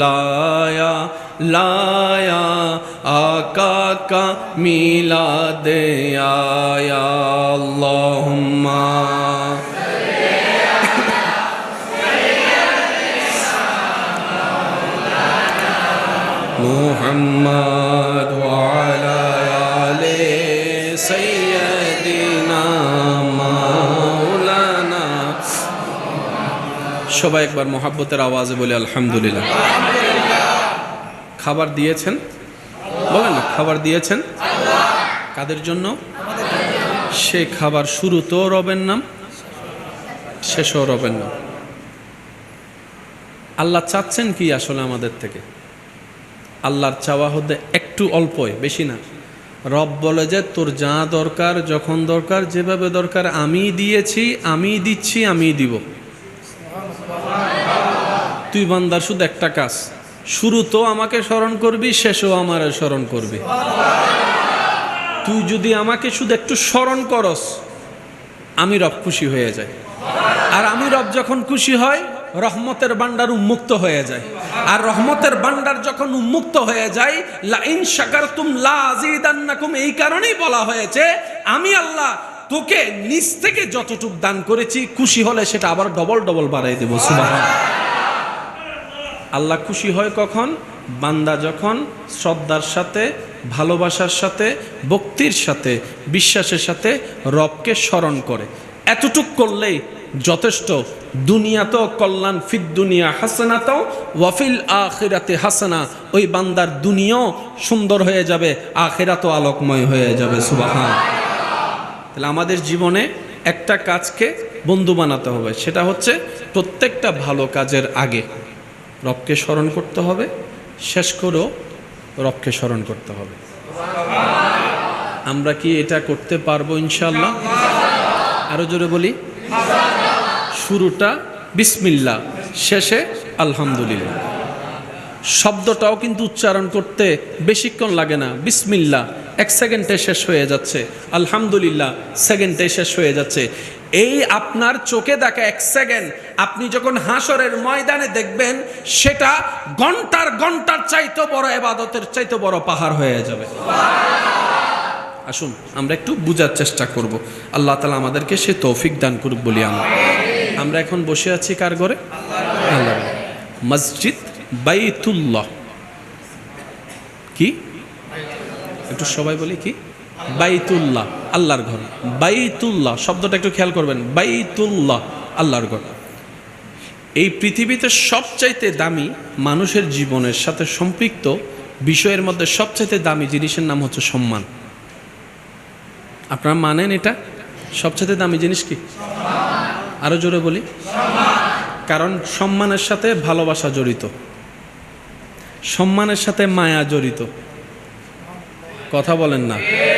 लाया, लाया आका का मिलाद आया। अल्लाहुम्मा मुहम्मद वाला आले सय्यदिना मौलाना। সবাই একবার মোহাব্বতের আওয়াজে বলে আলহামদুলিল্লাহ। খাবার দিয়েছেন, বলেন না, খাবার দিয়েছেন কাদের জন্য? সে খাবার শুরুতেও রবের নাম, শেষও রবের নাম। আল্লাহ চাচ্ছেন কি আসলে আমাদের থেকে? আল্লাহর চাওয়া হতে একটু অল্পই, বেশি না। রব বলে যে তোর যা দরকার, যখন দরকার, যেভাবে দরকার আমি দিয়েছি, আমি দিচ্ছি, আমি দিব। তুই বান্দার শুধু একটা কাজ, শুরুতেও আমাকে স্মরণ করবি, শেষেও আমার স্মরণ করবি। তুই যদি আমাকে শুধু একটু স্মরণ করস, আমি রব খুশি হয়ে যাই। আর আমি রব যখন খুশি হয় রহমতের ভান্ডার উন্মুক্ত হয়ে যায়। আর রহমতের ভান্ডার যখন উন্মুক্ত হয়ে যায়, লা ইন শাকারতুম লা আযীদান্নাকুম, এই কারণেই বলা হয়েছে আমি আল্লাহ তোকে নিজ থেকে যতটুকু দান করেছি, খুশি হলে সেটা আবার ডবল ডবল বাড়াই দেব। সুবহানাল্লাহ। আল্লাহ খুশি হয় কখন? বান্দা যখন শ্রদ্ধার সাথে, ভালোবাসার সাথে, ভক্তির সাথে, বিশ্বাসের সাথে রবকে স্মরণ করে। এতটুক করলেই যথেষ্ট। দুনিয়াতেও কল্যাণ, ফিদ দুনিয়া হাসানাতাও ওয়া ফিল আখিরাতি হাসানা, ওই বান্দার দুনিয়াও সুন্দর হয়ে যাবে, আখিরাতও আলোকময় হয়ে যাবে। সুবহানাল্লাহ। তাহলে আমাদের জীবনে একটা কাজকে বন্ধু বানাতে হবে, সেটা হচ্ছে প্রত্যেকটা ভালো কাজের আগে রবকে স্মরণ করতে হবে, শেষ করেও রবকে স্মরণ করতে হবে। আমরা কি এটা করতে পারবো ইনশাআল্লাহ? আরো জোরে বলি, শুরুটা বিসমিল্লাহ, শেষে আলহামদুলিল্লাহ। শব্দটাও কিন্তু উচ্চারণ করতে বেশিক্ষণ লাগে না। বিসমিল্লাহ 1 সেকেন্ডে শেষ হয়ে যাচ্ছে, আলহামদুলিল্লাহ সেকেন্ডে শেষ হয়ে যাচ্ছে। এই আপনার চোখে দেখা 1 সেকেন্ড আপনি যখন হাসরের ময়দানে দেখবেন, সেটা ঘন্টার ঘন্টার চাইতে বড় ইবাদতের চাইতে বড় পাহাড় হয়ে যাবে। আসুন আমরা একটু বুঝার চেষ্টা করব। আল্লাহ তাআলা আমাদেরকে সে তৌফিক দান করুক বলি। আমরা এখন বসে আছি কার ঘরে? আল্লাহ। মসজিদ বাইতুল্লাহ কি? একটু সবাই বলি কি? বাইতুল্লাহ, আল্লাহর ঘর। বাইতুল্লাহ শব্দটা একটু খেয়াল করবেন। বাইতুল্লাহ, আল্লাহর ঘর। এই পৃথিবীতে সবচাইতে দামি, মানুষের জীবনের সাথে সম্পৃক্ত বিষয়ের মধ্যে সবচাইতে দামি জিনিসের নাম হচ্ছে সম্মান। আপনারা মানেন এটা? সবচাইতে দামি জিনিস কি? আরো জোরে বলি। কারণ সম্মানের সাথে ভালোবাসা জড়িত, সম্মানের সাথে মায়া জড়িত। কথা বলেন না?